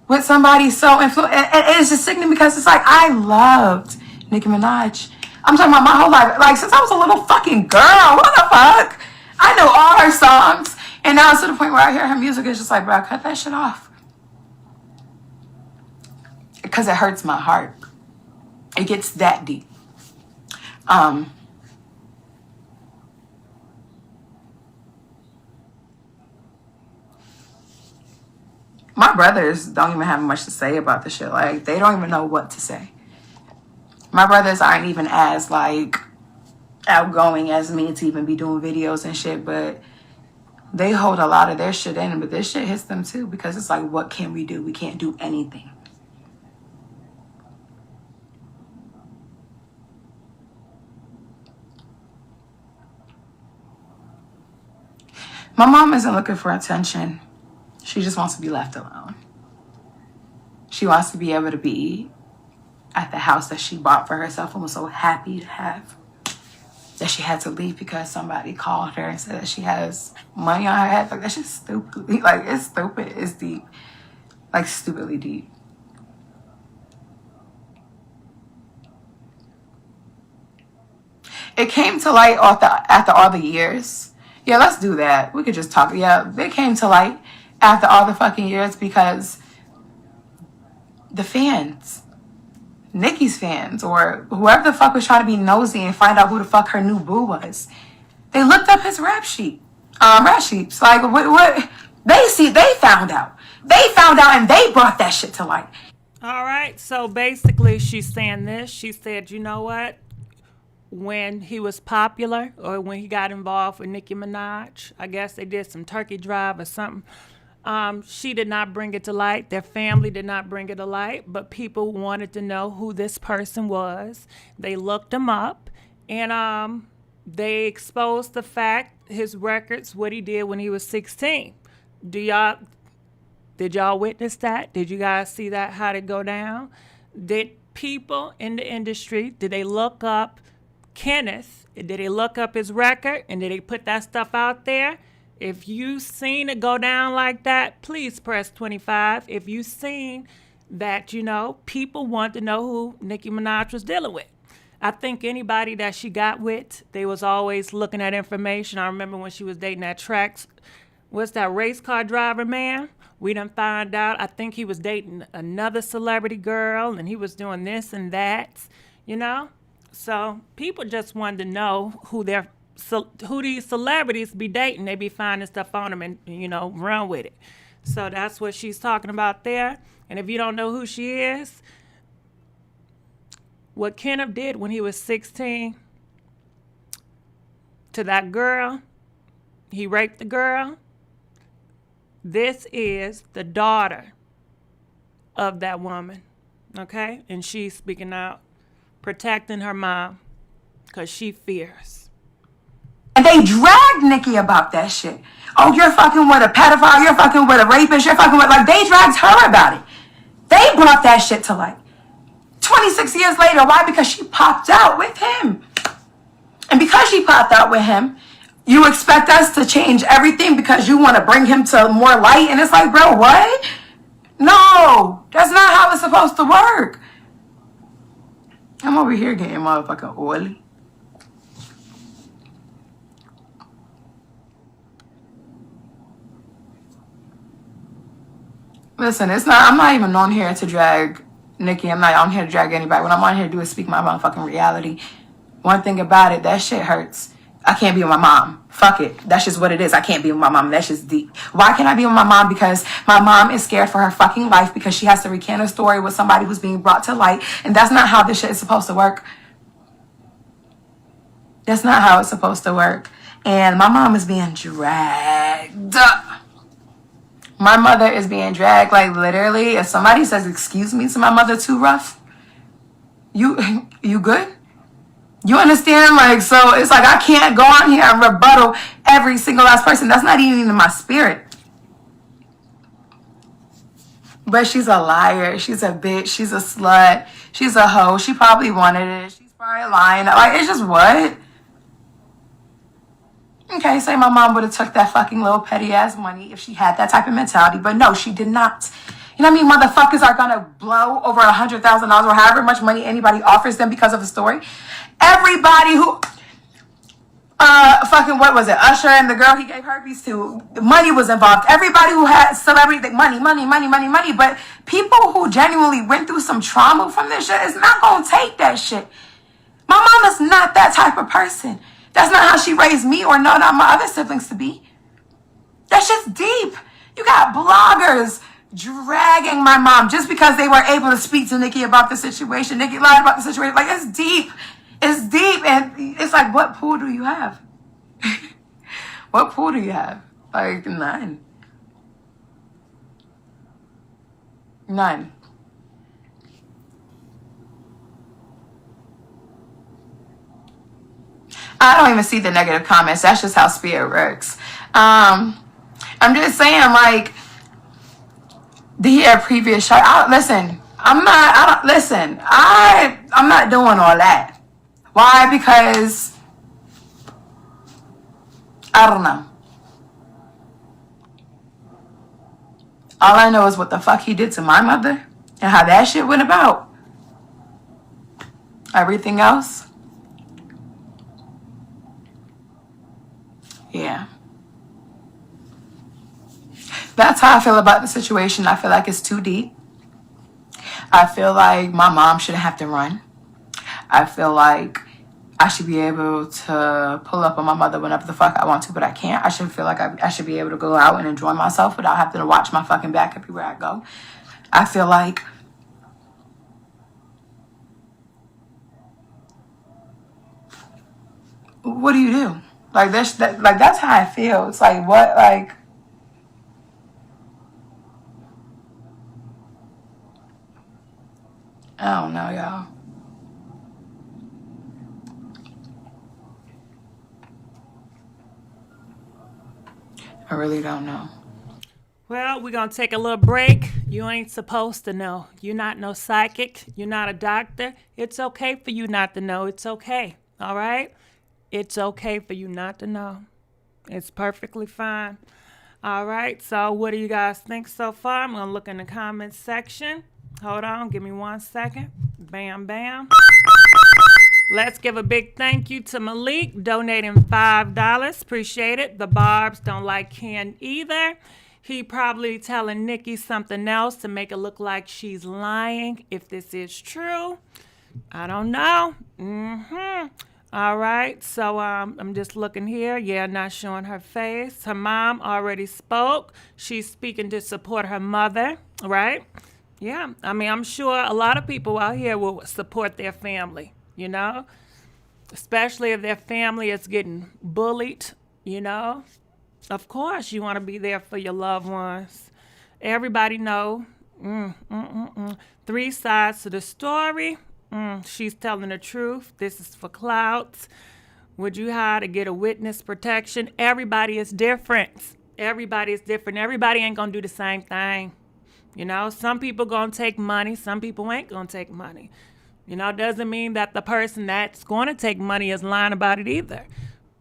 with somebody so influential. And it's just sickening because it's like, I loved Nicki Minaj. I'm talking about my whole life. Like, since I was a little fucking girl, what the fuck? I know all her songs. And now it's to the point where I hear her music, it's just like, bro, cut that shit off. Because it hurts my heart. It gets that deep. My brothers don't even have much to say about the shit. Like, they don't even know what to say. My brothers aren't even as, like, outgoing as me to even be doing videos and shit, but they hold a lot of their shit in, but this shit hits them too, because it's like, what can we do? We can't do anything. My mom isn't looking for attention. She just wants to be left alone. She wants to be able to be at the house that she bought for herself and was so happy to have, that she had to leave because somebody called her and said that she has money on her head. Like, that's just stupid. Like, it's stupid. It's deep. Like, stupidly deep. It came to light after all the years. Yeah, let's do that. We could just talk. Yeah, it came to light after all the fucking years because the fans, Nicki's fans, or whoever the fuck was trying to be nosy and find out who the fuck her new boo was, they looked up his rap sheets. Like, what? They found out. They found out and they brought that shit to light. All right, so basically she's saying this. She said, you know what? When he was popular, or when he got involved with Nicki Minaj, I guess they did some turkey drive or something. She did not bring it to light. Their family did not bring it to light, but people wanted to know who this person was. They looked him up, and they exposed the fact, his records, what he did when he was 16. Did y'all witness that? Did you guys see that, how it go down? Did people in the industry, did they look up Kenneth? Did they look up his record, and did they put that stuff out there? If you seen it go down like that, please press 25. If you seen that, people want to know who Nicki Minaj was dealing with. I think anybody that she got with, they was always looking at information. I remember when she was dating that what's that race car driver man? We done find out, I think he was dating another celebrity girl, and he was doing this and that, So people just wanted to know who these celebrities be dating. They be finding stuff on them and, run with it. So that's what she's talking about there. And if you don't know who she is, what Kenneth did when he was 16 to that girl, he raped the girl. This is the daughter of that woman, okay? And she's speaking out, protecting her mom because she fears. And they dragged Nicki about that shit. Oh, you're fucking with a pedophile, you're fucking with a rapist, you're fucking with, like, they dragged her about it. They brought that shit to light. 26 years later, why? Because she popped out with him. And because she popped out with him, you expect us to change everything because you want to bring him to more light. And it's like, bro, what? No, that's not how it's supposed to work. I'm over here getting motherfucking oily. Listen, I'm not even on here to drag Nikki. I'm not on here to drag anybody. What I'm on here to do is speak my motherfucking reality. One thing about it, that shit hurts. I can't be with my mom. Fuck it. That's just what it is. I can't be with my mom. That's just deep. Why can't I be with my mom? Because my mom is scared for her fucking life because she has to recant a story with somebody who's being brought to light. And that's not how this shit is supposed to work. That's not how it's supposed to work. And my mom is being dragged. My mother is being dragged, like literally. If somebody says, excuse me to my mother too rough, you good? You understand? Like, so it's like I can't go on here and rebuttal every single last person. That's not even in my spirit. But she's a liar. She's a bitch. She's a slut. She's a hoe. She probably wanted it. She's probably lying. Like, it's just what? Okay, say my mom would have took that fucking little petty ass money if she had that type of mentality. But no, she did not. You know what I mean? Motherfuckers are gonna blow over $100,000 or however much money anybody offers them because of a story. Everybody who fucking what was it? Usher and the girl he gave herpes to, money was involved. Everybody who had celebrity money. But people who genuinely went through some trauma from this shit is not gonna take that shit. My mom is not that type of person. That's not how she raised me or none of my other siblings to be. That shit's deep. You got bloggers dragging my mom just because they were able to speak to Nikki about the situation. Nikki lied about the situation. Like, it's deep. It's deep. And it's like, what pool do you have? What pool do you have? Like, none. None. I don't even see the negative comments. That's just how spirit works. I'm just saying, like, the previous show. Listen, I'm not doing all that. Why? Because I don't know. All I know is what the fuck he did to my mother and how that shit went about. Everything else, yeah. That's how I feel about the situation. I feel like it's too deep. I feel like my mom shouldn't have to run. I feel like I should be able to pull up on my mother whenever the fuck I want to, but I can't. I should feel like I should be able to go out and enjoy myself without having to watch my fucking back everywhere I go. I feel like what do you do? Like that's how I feel. It's like what, like I don't know, y'all. I really don't know. Well, we're going to take a little break. You ain't supposed to know. You're not no psychic. You're not a doctor. It's okay for you not to know. It's okay. All right? It's okay for you not to know. It's perfectly fine. All right. So what do you guys think so far? I'm going to look in the comments section. Hold on. Give me 1 second. Bam, bam. Let's give a big thank you to Malik donating $5. Appreciate it. The Barbs don't like Ken either. He probably telling Nikki something else to make it look like she's lying. If this is true, I don't know. All right. So I'm just looking here. Yeah, not showing her face. Her mom already spoke. She's speaking to support her mother, right? Yeah. I mean, I'm sure a lot of people out here will support their family, you know, especially if their family is getting bullied, you know. Of course, you want to be there for your loved ones. Everybody know. 3 sides to the story. She's telling the truth. This is for clout. Would you hire to get a witness protection? Everybody is different. Everybody is different. Everybody ain't going to do the same thing. You know, some people going to take money. Some people ain't going to take money. You know, doesn't mean that the person that's going to take money is lying about it either.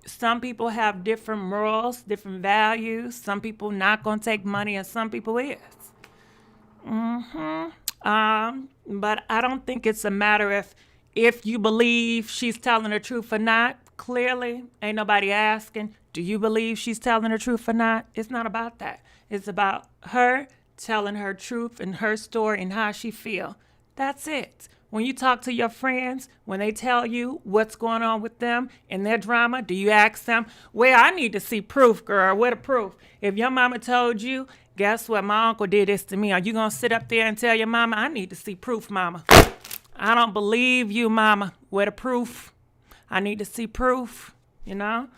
Some people have different morals, different values. Some people not going to take money and some people is. But I don't think it's a matter if you believe she's telling the truth or not. Clearly, ain't nobody asking, do you believe she's telling the truth or not? It's not about that. It's about her telling her truth and her story and how she feel. That's it. When you talk to your friends, when they tell you what's going on with them and their drama, do you ask them, well, I need to see proof, girl. Where the proof? If your mama told you, guess what, my uncle did this to me, are you going to sit up there and tell your mama, I need to see proof, mama? I don't believe you, mama. Where the proof? I need to see proof, you know?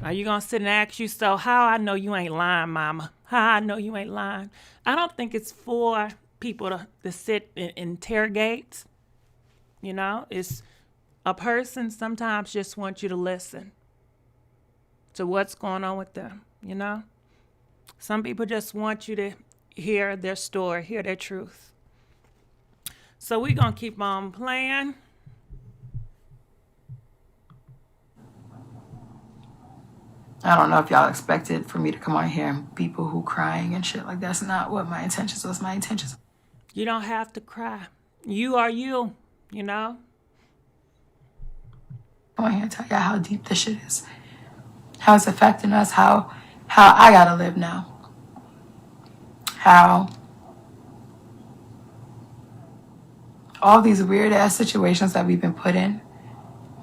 Are you going to sit and ask you, so how I know you ain't lying, mama? How I know you ain't lying? I don't think it's for people to sit and interrogate. You know, it's a person sometimes just wants you to listen to what's going on with them, you know? Some people just want you to hear their story, hear their truth. So we're going to keep on playing. I don't know if y'all expected for me to come on here and people who crying and shit. Like, that's not what my intentions was. My intentions. You don't have to cry. You are you, you know? I want to tell y'all how deep this shit is. How it's affecting us. How I gotta live now. How all these weird ass situations that we've been put in.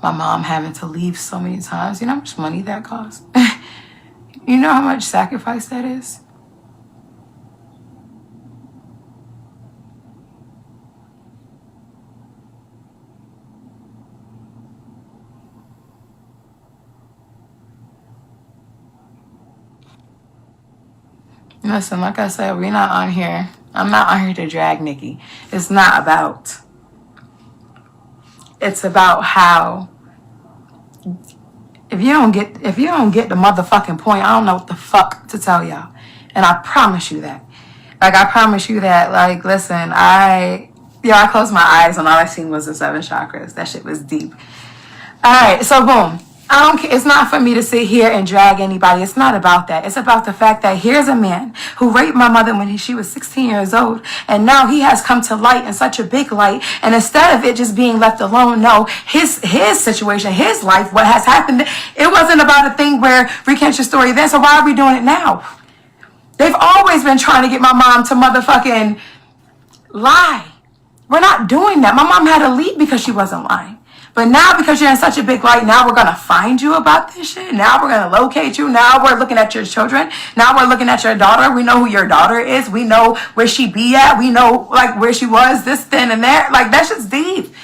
My mom having to leave so many times. You know how much money that costs? You know how much sacrifice that is? Listen, like I said, we're not on here. I'm not on here to drag Nikki. It's not about. It's about how. If you don't get the motherfucking point, I don't know what the fuck to tell y'all. And I promise you that. Like, listen, I closed my eyes and all I seen was the 7 chakras. That shit was deep. All right, so boom. I don't care. It's not for me to sit here and drag anybody. It's not about that. It's about the fact that here's a man who raped my mother when she was 16 years old, and now he has come to light in such a big light. And instead of it just being left alone, no, his situation, his life, what has happened, it wasn't about a thing where recant your story then. So why are we doing it now? They've always been trying to get my mom to motherfucking lie. We're not doing that. My mom had to leave because she wasn't lying. But now, because you're in such a big light, now we're going to find you about this shit. Now we're going to locate you. Now we're looking at your children. Now we're looking at your daughter. We know who your daughter is. We know where she be at. We know, like, where she was, this, then, and there. Like, that shit's deep.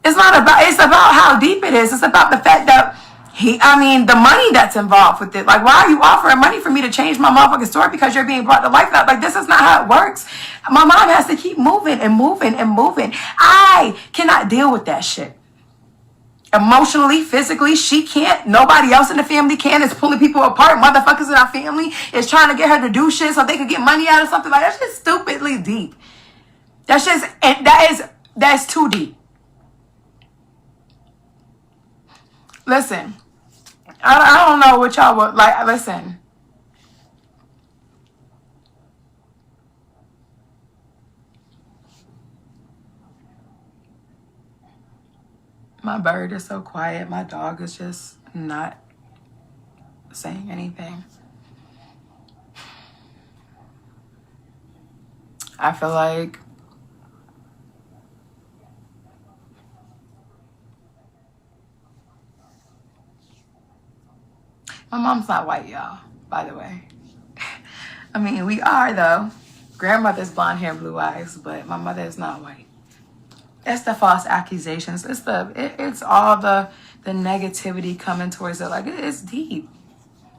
It's about how deep it is. It's about the fact that the money that's involved with it. Like, why are you offering money for me to change my motherfucking story because you're being brought to life now? Like, this is not how it works. My mom has to keep moving and moving and moving. I cannot deal with that shit. Emotionally, physically, she can't. Nobody else in the family can. It's pulling people apart. Motherfuckers in our family is trying to get her to do shit so they could get money out of something. Like, that's just stupidly deep. That's too deep. Listen, I don't know what y'all would like. Listen. My bird is so quiet. My dog is just not saying anything. I feel like my mom's not white, y'all, by the way. I mean, we are, though. Grandmother's blonde hair, blue eyes, but my mother is not white. It's the false accusations. It's all the negativity coming towards it. Like, it's deep.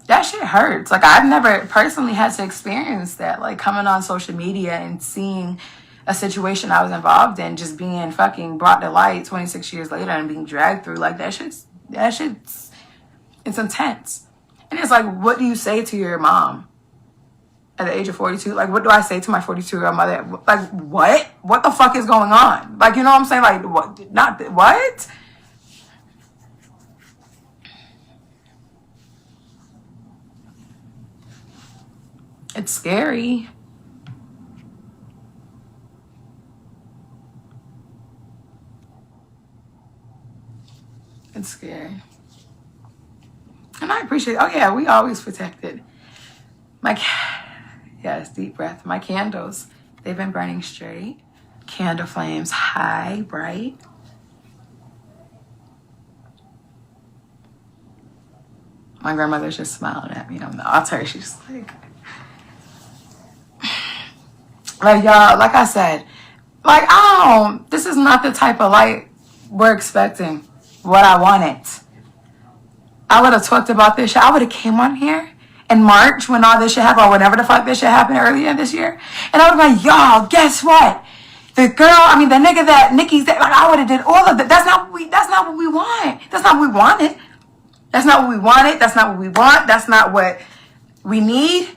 That shit hurts. Like, I've never personally had to experience that. Like, coming on social media and seeing a situation I was involved in just being fucking brought to light 26 years later and being dragged through. Like, that shit's it's intense. And it's like, what do you say to your mom at the age of 42. Like, what do I say to my 42-year-old mother? Like, what? What the fuck is going on? Like, you know what I'm saying? Like, what? Not what? It's scary. It's scary. And I appreciate, oh yeah, we always protected. Yes, deep breath. My candles, they've been burning straight. Candle flames high, bright. My grandmother's just smiling at me on the altar. She's like y'all, like I said, like, this is not the type of light we're expecting. What I wanted. I would have talked about this shit. I would have came on here in March when all this shit happened, or whenever the fuck this shit happened earlier this year. And I would have been like, y'all, guess what? The nigga that Nikki's that, like, I would have did all of that. That's not what we want. That's not what we wanted. That's not what we wanted. That's not what we want. That's not what we need.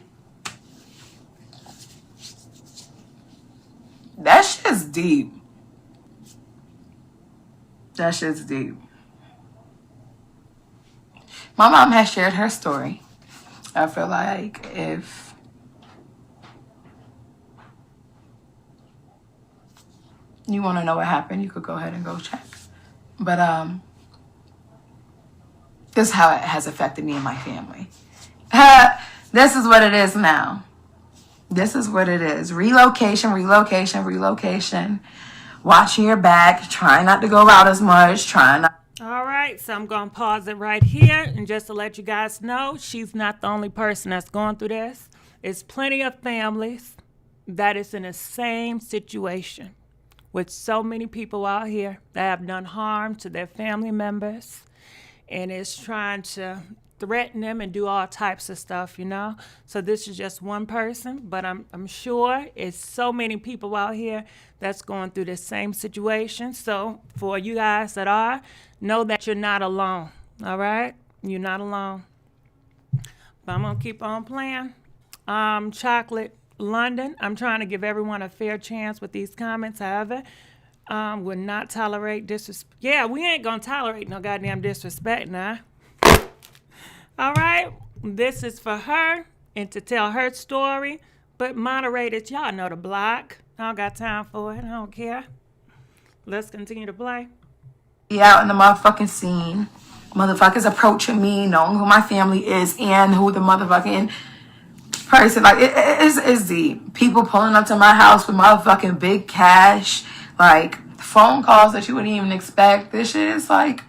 That shit's deep. That shit's deep. My mom has shared her story. I feel like if you want to know what happened, you could go ahead and go check. But this is how it has affected me and my family. This is what it is now. This is what it is. Relocation. Watching your back. Trying not to go out as much. Trying not. All right, so I'm going to pause it right here. And just to let you guys know, she's not the only person that's going through this. It's plenty of families that is in the same situation with so many people out here that have done harm to their family members and is trying to threaten them and do all types of stuff, you know. So this is just one person, but I'm sure it's so many people out here that's going through the same situation. So for you guys that are, know that you're not alone. All right, you're not alone. But I'm gonna keep on playing. Chocolate London. I'm trying to give everyone a fair chance with these comments. However, would not tolerate disrespect. Yeah, we ain't gonna tolerate no goddamn disrespect now. All right, this is for her and to tell her story. But moderators, y'all know the block. I don't got time for it. I don't care. Let's continue to play. Out in the motherfucking scene. Motherfuckers approaching me, knowing who my family is and who the motherfucking person. Like, it's deep. People pulling up to my house with motherfucking big cash. Like, phone calls that you wouldn't even expect. This shit is like...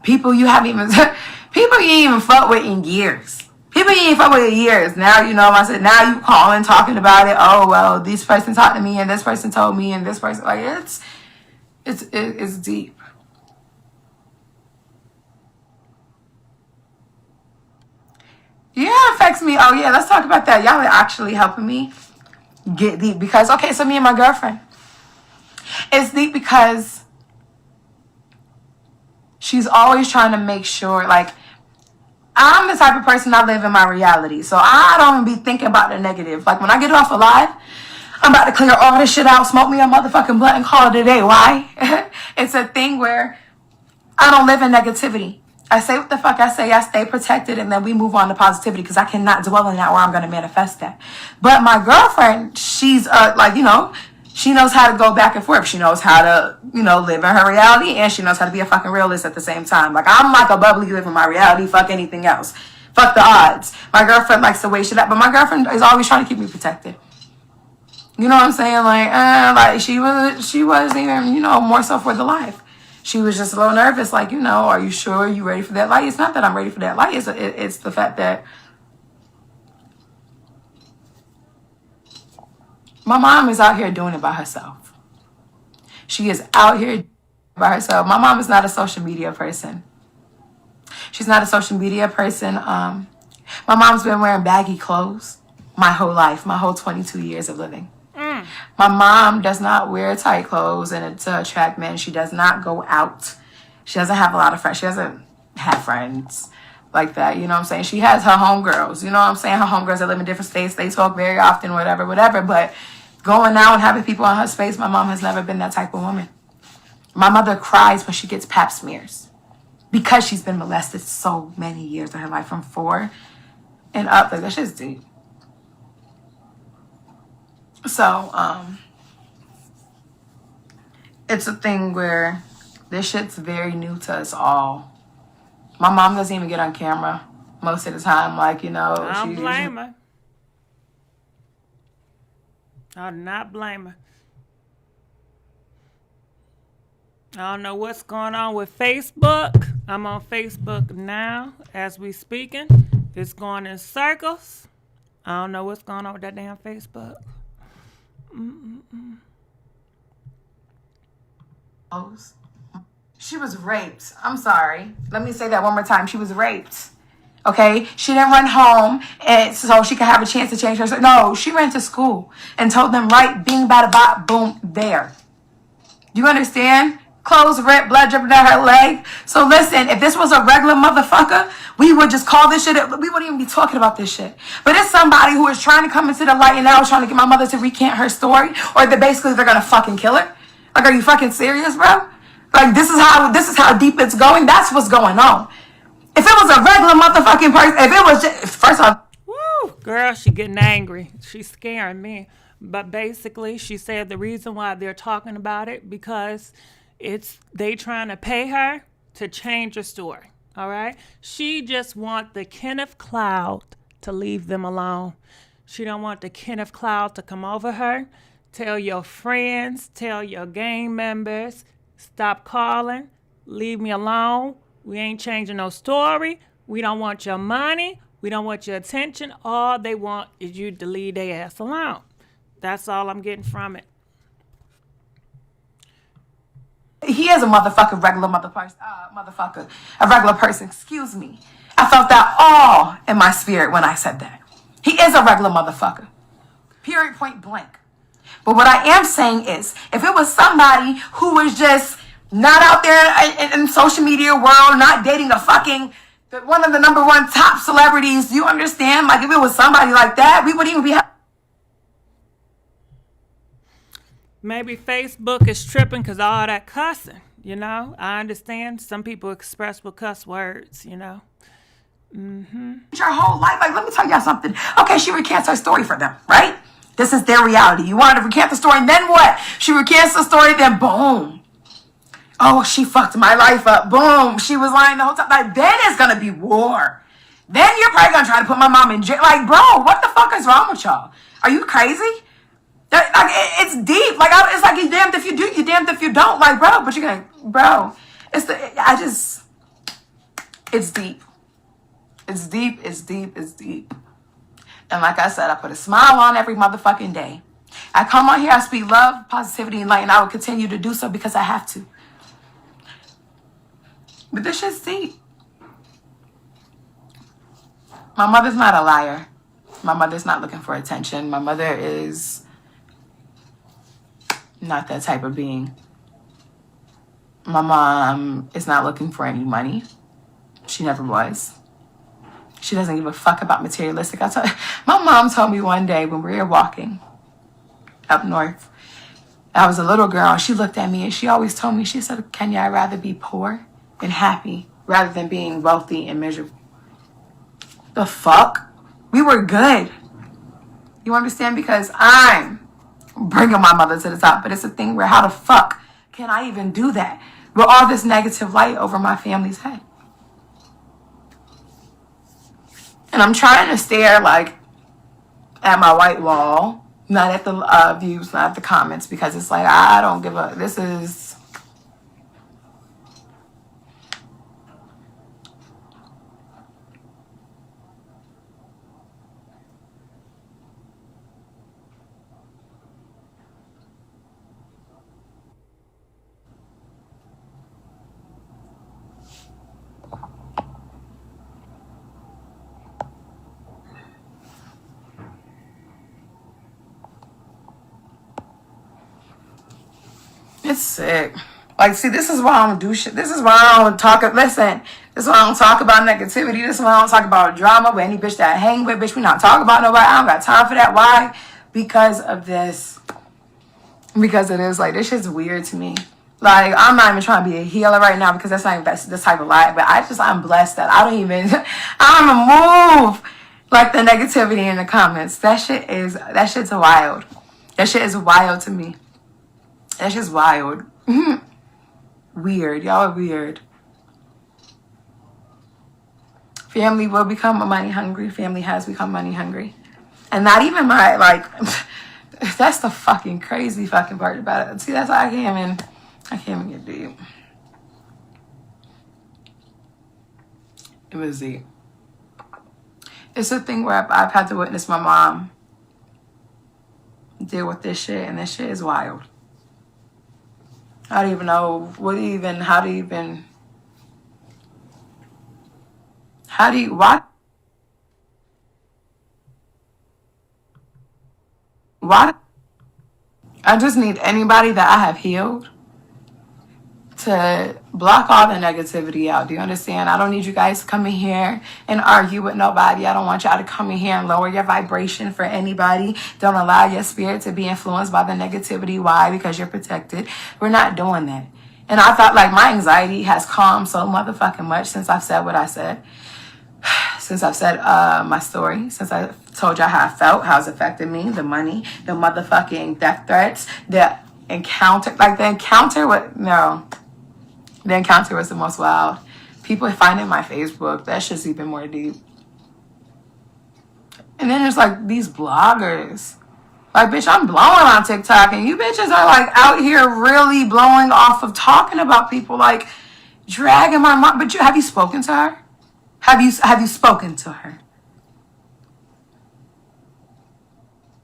People you ain't even fucked with in years. People you ain't fucked with in years. Now, you know, I said, now you calling, talking about it. Oh, well, this person talked to me and this person told me and this person, like, it's deep. Yeah, it affects me. Oh, yeah, let's talk about that. Y'all are actually helping me get deep because, okay, so me and my girlfriend. It's deep because she's always trying to make sure, like, I'm the type of person I live in my reality. So I don't be thinking about the negative. Like, when I get off alive, I'm about to clear all this shit out, smoke me a motherfucking blunt and call it a day. Why? It's a thing where I don't live in negativity. I say what the fuck I say. I stay protected and then we move on to positivity because I cannot dwell in that where I'm going to manifest that. But my girlfriend, she's like, you know, she knows how to go back and forth. She knows how to, you know, live in her reality and she knows how to be a fucking realist at the same time. Like, I'm like a bubbly living my reality. Fuck anything else. Fuck the odds. My girlfriend likes to weigh shit up, but my girlfriend is always trying to keep me protected. You know what I'm saying? Like she was even, you know, more so for the life. She was just a little nervous. Like, you know, are you sure you ready for that light? It's not that I'm ready for that light. It's the fact that my mom is out here doing it by herself. She is out here by herself. My mom is not a social media person. She's not a social media person. My mom's been wearing baggy clothes my whole life, my whole 22 years of living. My mom does not wear tight clothes and to attract men. She does not go out. She doesn't have a lot of friends. She doesn't have friends. like that. You know what I'm saying? She has her homegirls. You know what I'm saying? Her homegirls that live in different states. They talk very often, whatever, whatever. But going out and having people in her space, my mom has never been that type of woman. My mother cries when she gets pap smears because she's been molested so many years of her life, from 4 and up. Like, that shit's deep. So, it's a thing where this shit's very new to us all. My mom doesn't even get on camera most of the time. Like, you know, I don't blame her. I do not blame her. I don't know what's going on with Facebook. I'm on Facebook now as we speaking. It's going in circles. I don't know what's going on with that damn Facebook. She was raped. I'm sorry. Let me say that one more time. She was raped. Okay? She didn't run home and so she could have a chance to change her. No, she ran to school and told them, right, bing, bada, bop, boom, there. Do you understand? Clothes ripped, blood dripping down her leg. So listen, if this was a regular motherfucker, we would just call this shit. We wouldn't even be talking about this shit. But it's somebody who is trying to come into the light and now is trying to get my mother to recant her story, or they're gonna fucking kill her. Like, are you fucking serious, bro? Like, this is how deep it's going. That's what's going on. If it was a regular motherfucking person, if it was just, first off, woo, girl, she getting angry. She's scaring me. But basically, she said the reason why they're talking about it because they trying to pay her to change her story. All right, she just want the Kenneth Cloud to leave them alone. She don't want the Kenneth Cloud to come over her. Tell your friends, tell your gang members, stop calling, leave me alone. We ain't changing no story. We don't want your money. We don't want your attention. All they want is you to leave their ass alone. That's all I'm getting from it. he is a motherfucking regular motherfucker, a regular person. Excuse me. I felt that all in my spirit when I said that. He is a regular motherfucker. Period, point blank. But what I am saying is, if it was somebody who was just not out there in social media world, not dating a fucking one of the number one top celebrities, you understand? Like, if it was somebody like that, we wouldn't even be. Maybe Facebook is tripping because all that cussing, you know? I understand some people express with cuss words, you know? Your whole life. Like, let me tell y'all something. Okay, she recants her story for them, right? This is their reality. You wanted to recant the story, and then what? She recants the story, then boom. Oh, she fucked my life up. Boom. She was lying the whole time. Like, then it's going to be war. Then you're probably going to try to put my mom in jail. Like, bro, what the fuck is wrong with y'all? Are you crazy? Like, it's deep. Like, it's like you're damned if you do, you're damned if you don't. Like, bro, but you're going, bro, it's deep. It's deep, it's deep, it's deep. And like I said, I put a smile on every motherfucking day. I come on here, I speak love, positivity, and light, and I will continue to do so because I have to. But this shit's deep. My mother's not a liar. My mother's not looking for attention. My mother is not that type of being. My mom is not looking for any money. She never was. She doesn't give a fuck about materialistic. My mom told me one day when we were walking up north, I was a little girl, and she looked at me and she always told me, she said, Kenya, I'd rather be poor and happy rather than being wealthy and miserable. The fuck? We were good. You understand? Because I'm bringing my mother to the top. But it's a thing where how the fuck can I even do that with all this negative light over my family's head? And I'm trying to stare, like, at my white wall, not at the views, not at the comments, because it's like, I don't give a, this is... It's sick. Like, see, this is why I don't do shit. This is why I don't talk. Listen, This is why I don't talk about negativity. This is why I don't talk about drama with any bitch that I hang with. Bitch, we not talking about nobody. I don't got time for that. Why? Because of this. Because it is like, this shit's weird to me. Like, I'm not even trying to be a healer right now because that's not even this type of life. But I'm blessed that I don't even move like the negativity in the comments. That shit's wild. That shit is wild to me. That shit's wild. Weird. Y'all are weird. Family will become money hungry. Family has become money hungry. And not even my, like, that's the fucking crazy fucking part about it. See, that's why I can't even get deep. It was deep. It's a thing where I've had to witness my mom deal with this shit, and this shit is wild. I don't even know why? I just need anybody that I have healed to block all the negativity out. Do you understand? I don't need you guys to come in here and argue with nobody. I don't want y'all to come in here and lower your vibration for anybody. Don't allow your spirit to be influenced by the negativity. Why? Because you're protected. We're not doing that. And I thought, like, my anxiety has calmed so motherfucking much since I've said what I said. Since I've said my story, since I told y'all how I felt, how it's affected me, the money, the motherfucking death threats, the encounter, the encounter was the most wild. People finding my Facebook, that shit's even more deep. And then there's like these bloggers. Like, bitch, I'm blowing on TikTok and you bitches are like out here really blowing off of talking about people, like dragging my mom. But have you spoken to her? Have you spoken to her?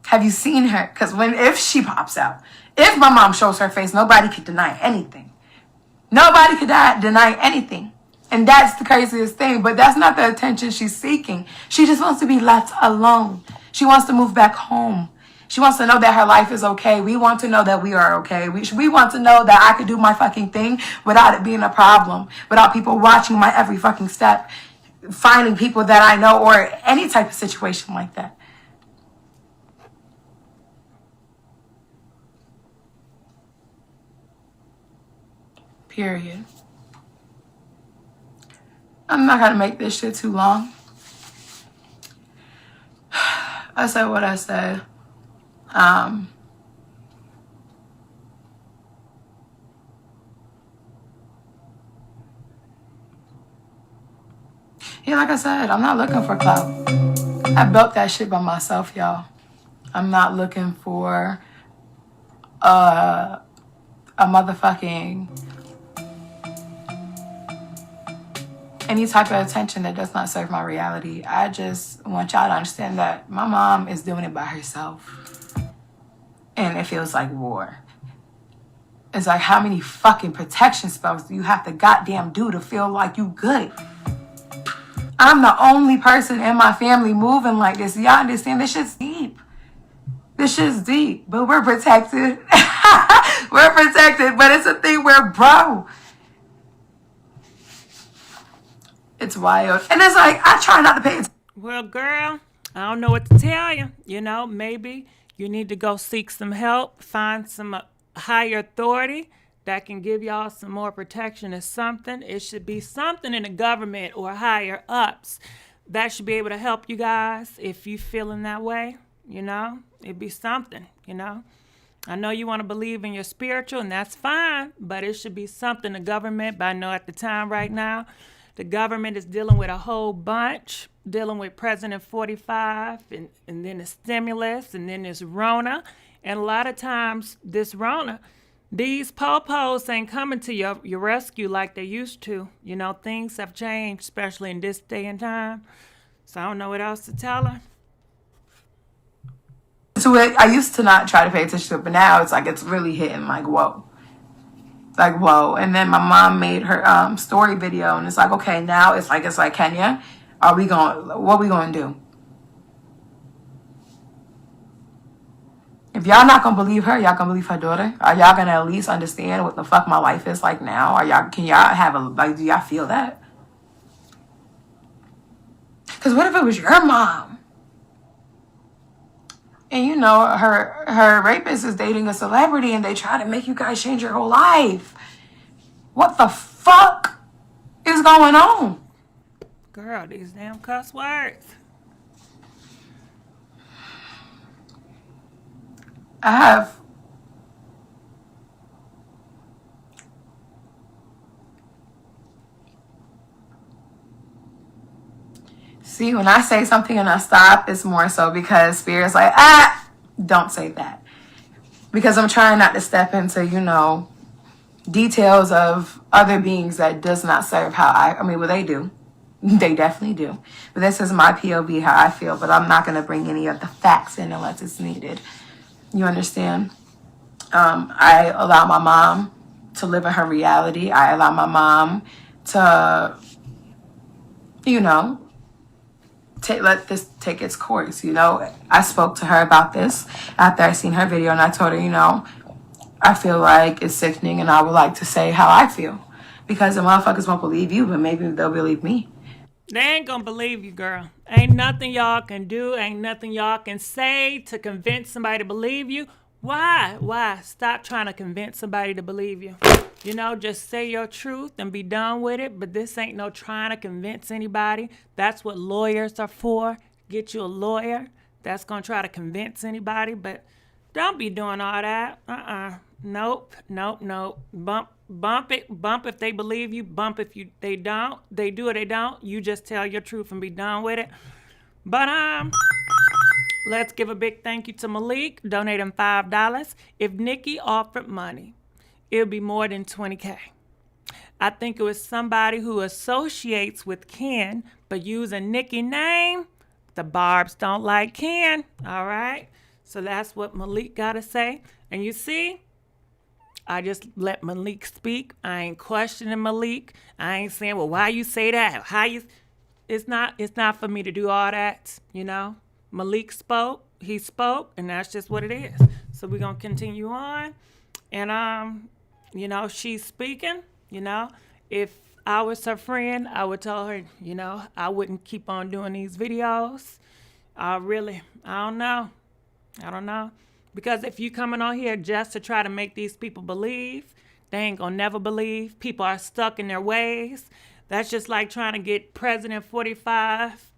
Have you seen her? Because if she pops out, if my mom shows her face, nobody could deny anything. Nobody could deny anything. And that's the craziest thing. But that's not the attention she's seeking. She just wants to be left alone. She wants to move back home. She wants to know that her life is okay. We want to know that we are okay. We want to know that I could do my fucking thing without it being a problem. Without people watching my every fucking step. Finding people that I know or any type of situation like that. Period. I'm not going to make this shit too long. I said what I said. Yeah, like I said, I'm not looking for clout. I built that shit by myself, y'all. I'm not looking for a motherfucking any type of attention that does not serve my reality. I just want y'all to understand that my mom is doing it by herself. And it feels like war. It's like, how many fucking protection spells do you have to goddamn do to feel like you good? I'm the only person in my family moving like this. Y'all understand? This shit's deep. This shit's deep. But we're protected. We're protected. But it's a thing where, bro, it's wild. And it's like, I try not to pay attention. Well, girl, I don't know what to tell you. You know, maybe you need to go seek some help, find some higher authority that can give y'all some more protection or something. It should be something in the government or higher ups that should be able to help you guys if you feeling that way, you know. It'd be something, you know. I know you want to believe in your spiritual, and that's fine, but it should be something the government, but I know at the time right now, the government is dealing with a whole bunch, dealing with President 45, and then the stimulus, and then this Rona. And a lot of times, this Rona, these po-pos ain't coming to your rescue like they used to. You know, things have changed, especially in this day and time. So I don't know what else to tell her. To it, I used to not try to pay attention to it, but now it's like it's really hitting like, whoa. Like, whoa. And then my mom made her story video, and it's like, okay, now it's like Kenya, what we gonna do? If y'all not gonna believe her, y'all gonna believe her daughter? Are y'all gonna at least understand what the fuck my life is like now? Can y'all have do y'all feel that? Because what if it was your mom? And you know, her rapist is dating a celebrity and they try to make you guys change your whole life. What the fuck is going on? Girl, these damn cuss words. I have See, when I say something and I stop, it's more so because Spirit's like, don't say that. Because I'm trying not to step into, you know, details of other beings that does not serve how I mean, well, they do. They definitely do. But this is my POV, how I feel. But I'm not going to bring any of the facts in unless it's needed. You understand? I allow my mom to live in her reality. I allow my mom to, you know, let this take its course. You know, I spoke to her about this after I seen her video, and I told her, you know, I feel like it's sickening, and I would like to say how I feel, because the motherfuckers won't believe you, but maybe they'll believe me. They ain't gonna believe you, girl. Ain't nothing y'all can do, ain't nothing y'all can say to convince somebody to believe you. Why? Stop trying to convince somebody to believe you. You know, just say your truth and be done with it. But this ain't no trying to convince anybody. That's what lawyers are for. Get you a lawyer that's gonna try to convince anybody. But don't be doing all that. Nope. Bump if they believe you. Bump if they don't. They do or they don't. You just tell your truth and be done with it. But let's give a big thank you to Malik, donating $5. If Nikki offered money, it would be more than $20K. I think it was somebody who associates with Ken, but using Nikki name. The Barbs don't like Ken. All right. So that's what Malik got to say. And you see, I just let Malik speak. I ain't questioning Malik. I ain't saying, well, why you say that? How you? It's not for me to do all that, you know. Malik spoke. He spoke, and that's just what it is. So we're gonna continue on. And you know, she's speaking, you know. If I was her friend, I would tell her, you know, I wouldn't keep on doing these videos. I don't know. Because if you coming on here just to try to make these people believe, they ain't gonna never believe. People are stuck in their ways. That's just like trying to get President 45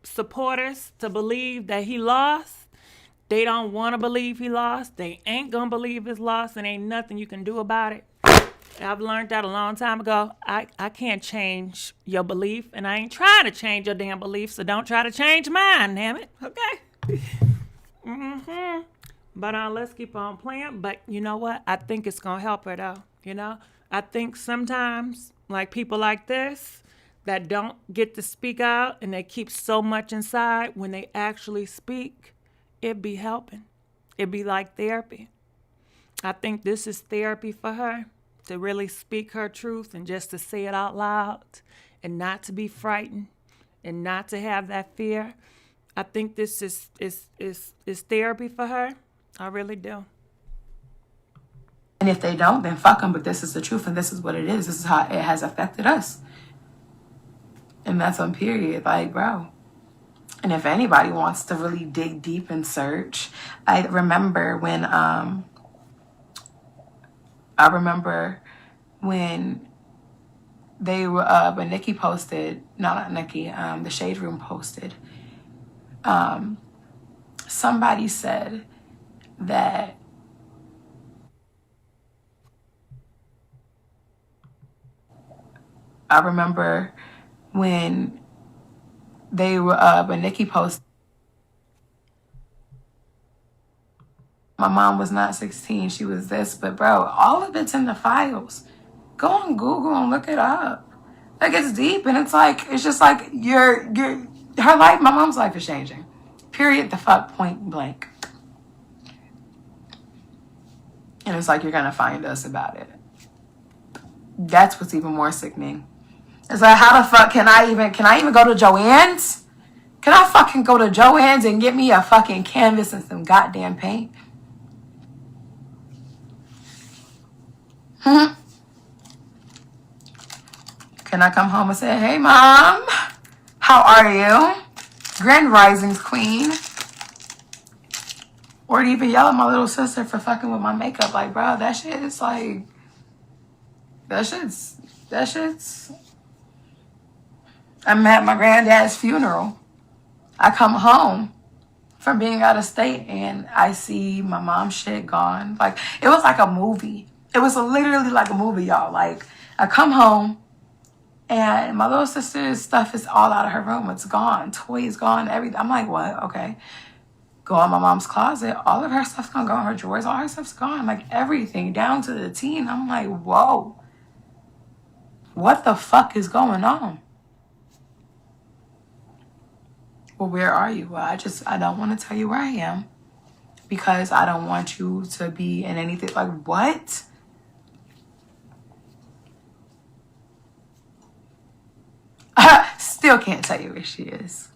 supporters to believe that he lost. They don't want to believe he lost. They ain't gonna believe his loss, and ain't nothing you can do about it. I've learned that a long time ago. I can't change your belief, and I ain't trying to change your damn belief, so don't try to change mine, damn it. Okay? But let's keep on playing. But you know what? I think it's going to help her, though. You know? I think sometimes, like people like this, that don't get to speak out and they keep so much inside, when they actually speak, it be helping. It be like therapy. I think this is therapy for her, to really speak her truth and just to say it out loud and not to be frightened and not to have that fear. I think this is therapy for her. I really do. And if they don't, then fuck them. But this is the truth, and this is what it is. This is how it has affected us. And that's on period. Like, bro. And if anybody wants to really dig deep and search, I remember when they were when Nikki posted, no, not Nikki, the Shade Room posted. Somebody said that I remember when Nikki posted, my mom was not 16, she was this, but bro, all of it's in the files. Go on Google and look it up. Like, it's deep, and it's like, it's just like her life, my mom's life is changing. Period, the fuck, point blank. And it's like, you're gonna find us about it. That's what's even more sickening. It's like, how the fuck can I even go to Joann's? Can I fucking go to Joann's and get me a fucking canvas and some goddamn paint? Can I come home and say, hey, Mom, how are you? Grand Risings Queen. Or to even yell at my little sister for fucking with my makeup. Like, bro, that shit is like... That shit's... I'm at my granddad's funeral. I come home from being out of state and I see my mom's shit gone. Like, it was like a movie. It was literally like a movie, y'all. Like, I come home and my little sister's stuff is all out of her room. It's gone. Toys gone, everything. I'm like, what? Okay. Go in my mom's closet. All of her stuff's gonna go in her drawers. All her stuff's gone. Like, everything, down to the T. And I'm like, whoa. What the fuck is going on? Well, where are you? Well, I don't want to tell you where I am because I don't want you to be in anything. Like, what? Still can't tell you where she is.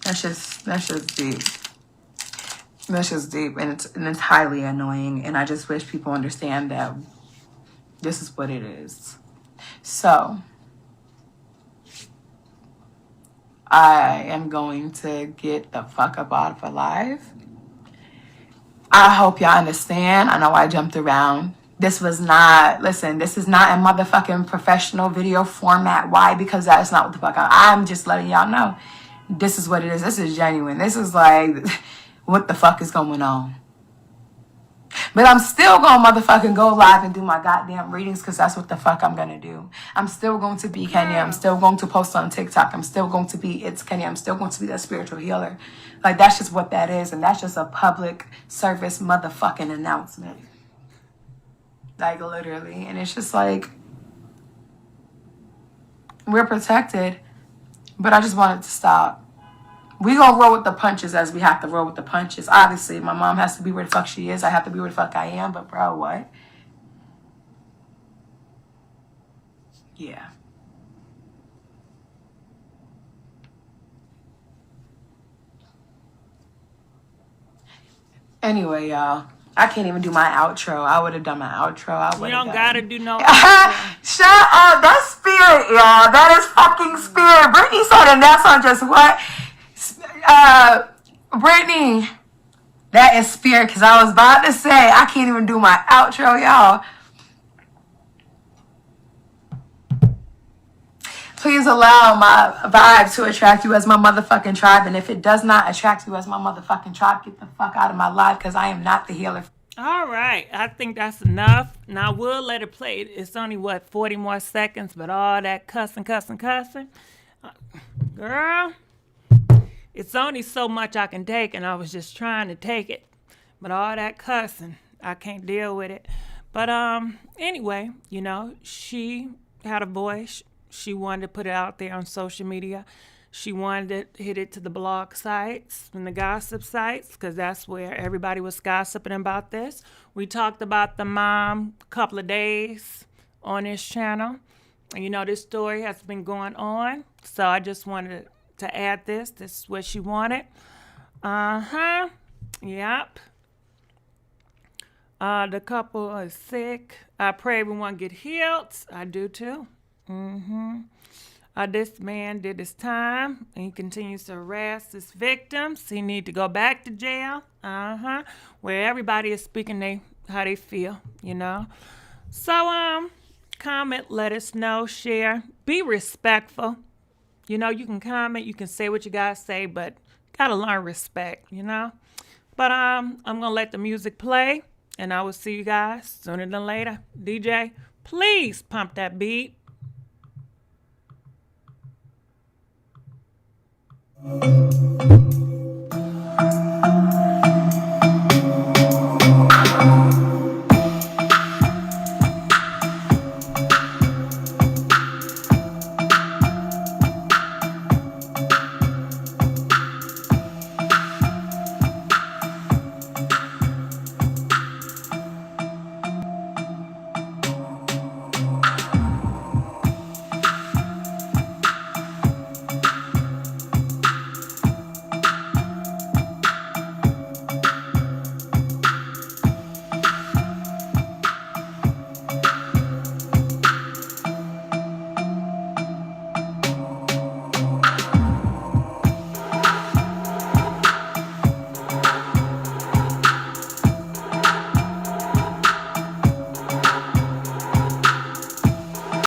That's just deep. That's just deep, and it's highly annoying. And I just wish people understand that this is what it is. So I am going to get the fuck up out of alive. I hope y'all understand. I know I jumped around. This is not a motherfucking professional video format. Why? Because that's not what the fuck I'm just letting y'all know. This is what it is. This is genuine. This is like, what the fuck is going on? But I'm still going to motherfucking go live and do my goddamn readings because that's what the fuck I'm going to do. I'm still going to be Kenya. I'm still going to post on TikTok. I'm still going to be It's Kenya. I'm still going to be that spiritual healer. Like, that's just what that is. And that's just a public service motherfucking announcement. Like, literally. And it's just like, we're protected. But I just want it to stop. We gonna roll with the punches as we have to roll with the punches. Obviously, my mom has to be where the fuck she is. I have to be where the fuck I am. But bro, what? Yeah. Anyway, y'all. I can't even do my outro. I would have done my outro. You don't gotta do no Shut up. That's spirit, y'all. That is fucking spirit. Brittany said, and that's on just what? Brittany, that is spirit. Because I was about to say, I can't even do my outro, y'all. Please allow my vibe to attract you as my motherfucking tribe. And if it does not attract you as my motherfucking tribe, get the fuck out of my life because I am not the healer. All right. I think that's enough. Now, we'll let it play. It's only, 40 more seconds, but all that cussing. Girl, it's only so much I can take, and I was just trying to take it. But all that cussing, I can't deal with it. But anyway, she had a voice. She wanted to put it out there on social media. She wanted to hit it to the blog sites and the gossip sites because that's where everybody was gossiping about this. We talked about the mom a couple of days on this channel. And this story has been going on. So I just wanted to add this. This is what she wanted. Yep. The couple is sick. I pray everyone get healed. I do too. This man did his time and he continues to harass his victims. He need to go back to jail. Where everybody is speaking how they feel, So comment, let us know, share, be respectful. You can comment, you can say what you gotta say, but gotta learn respect, But I'm gonna let the music play and I will see you guys sooner than later. DJ, please pump that beat.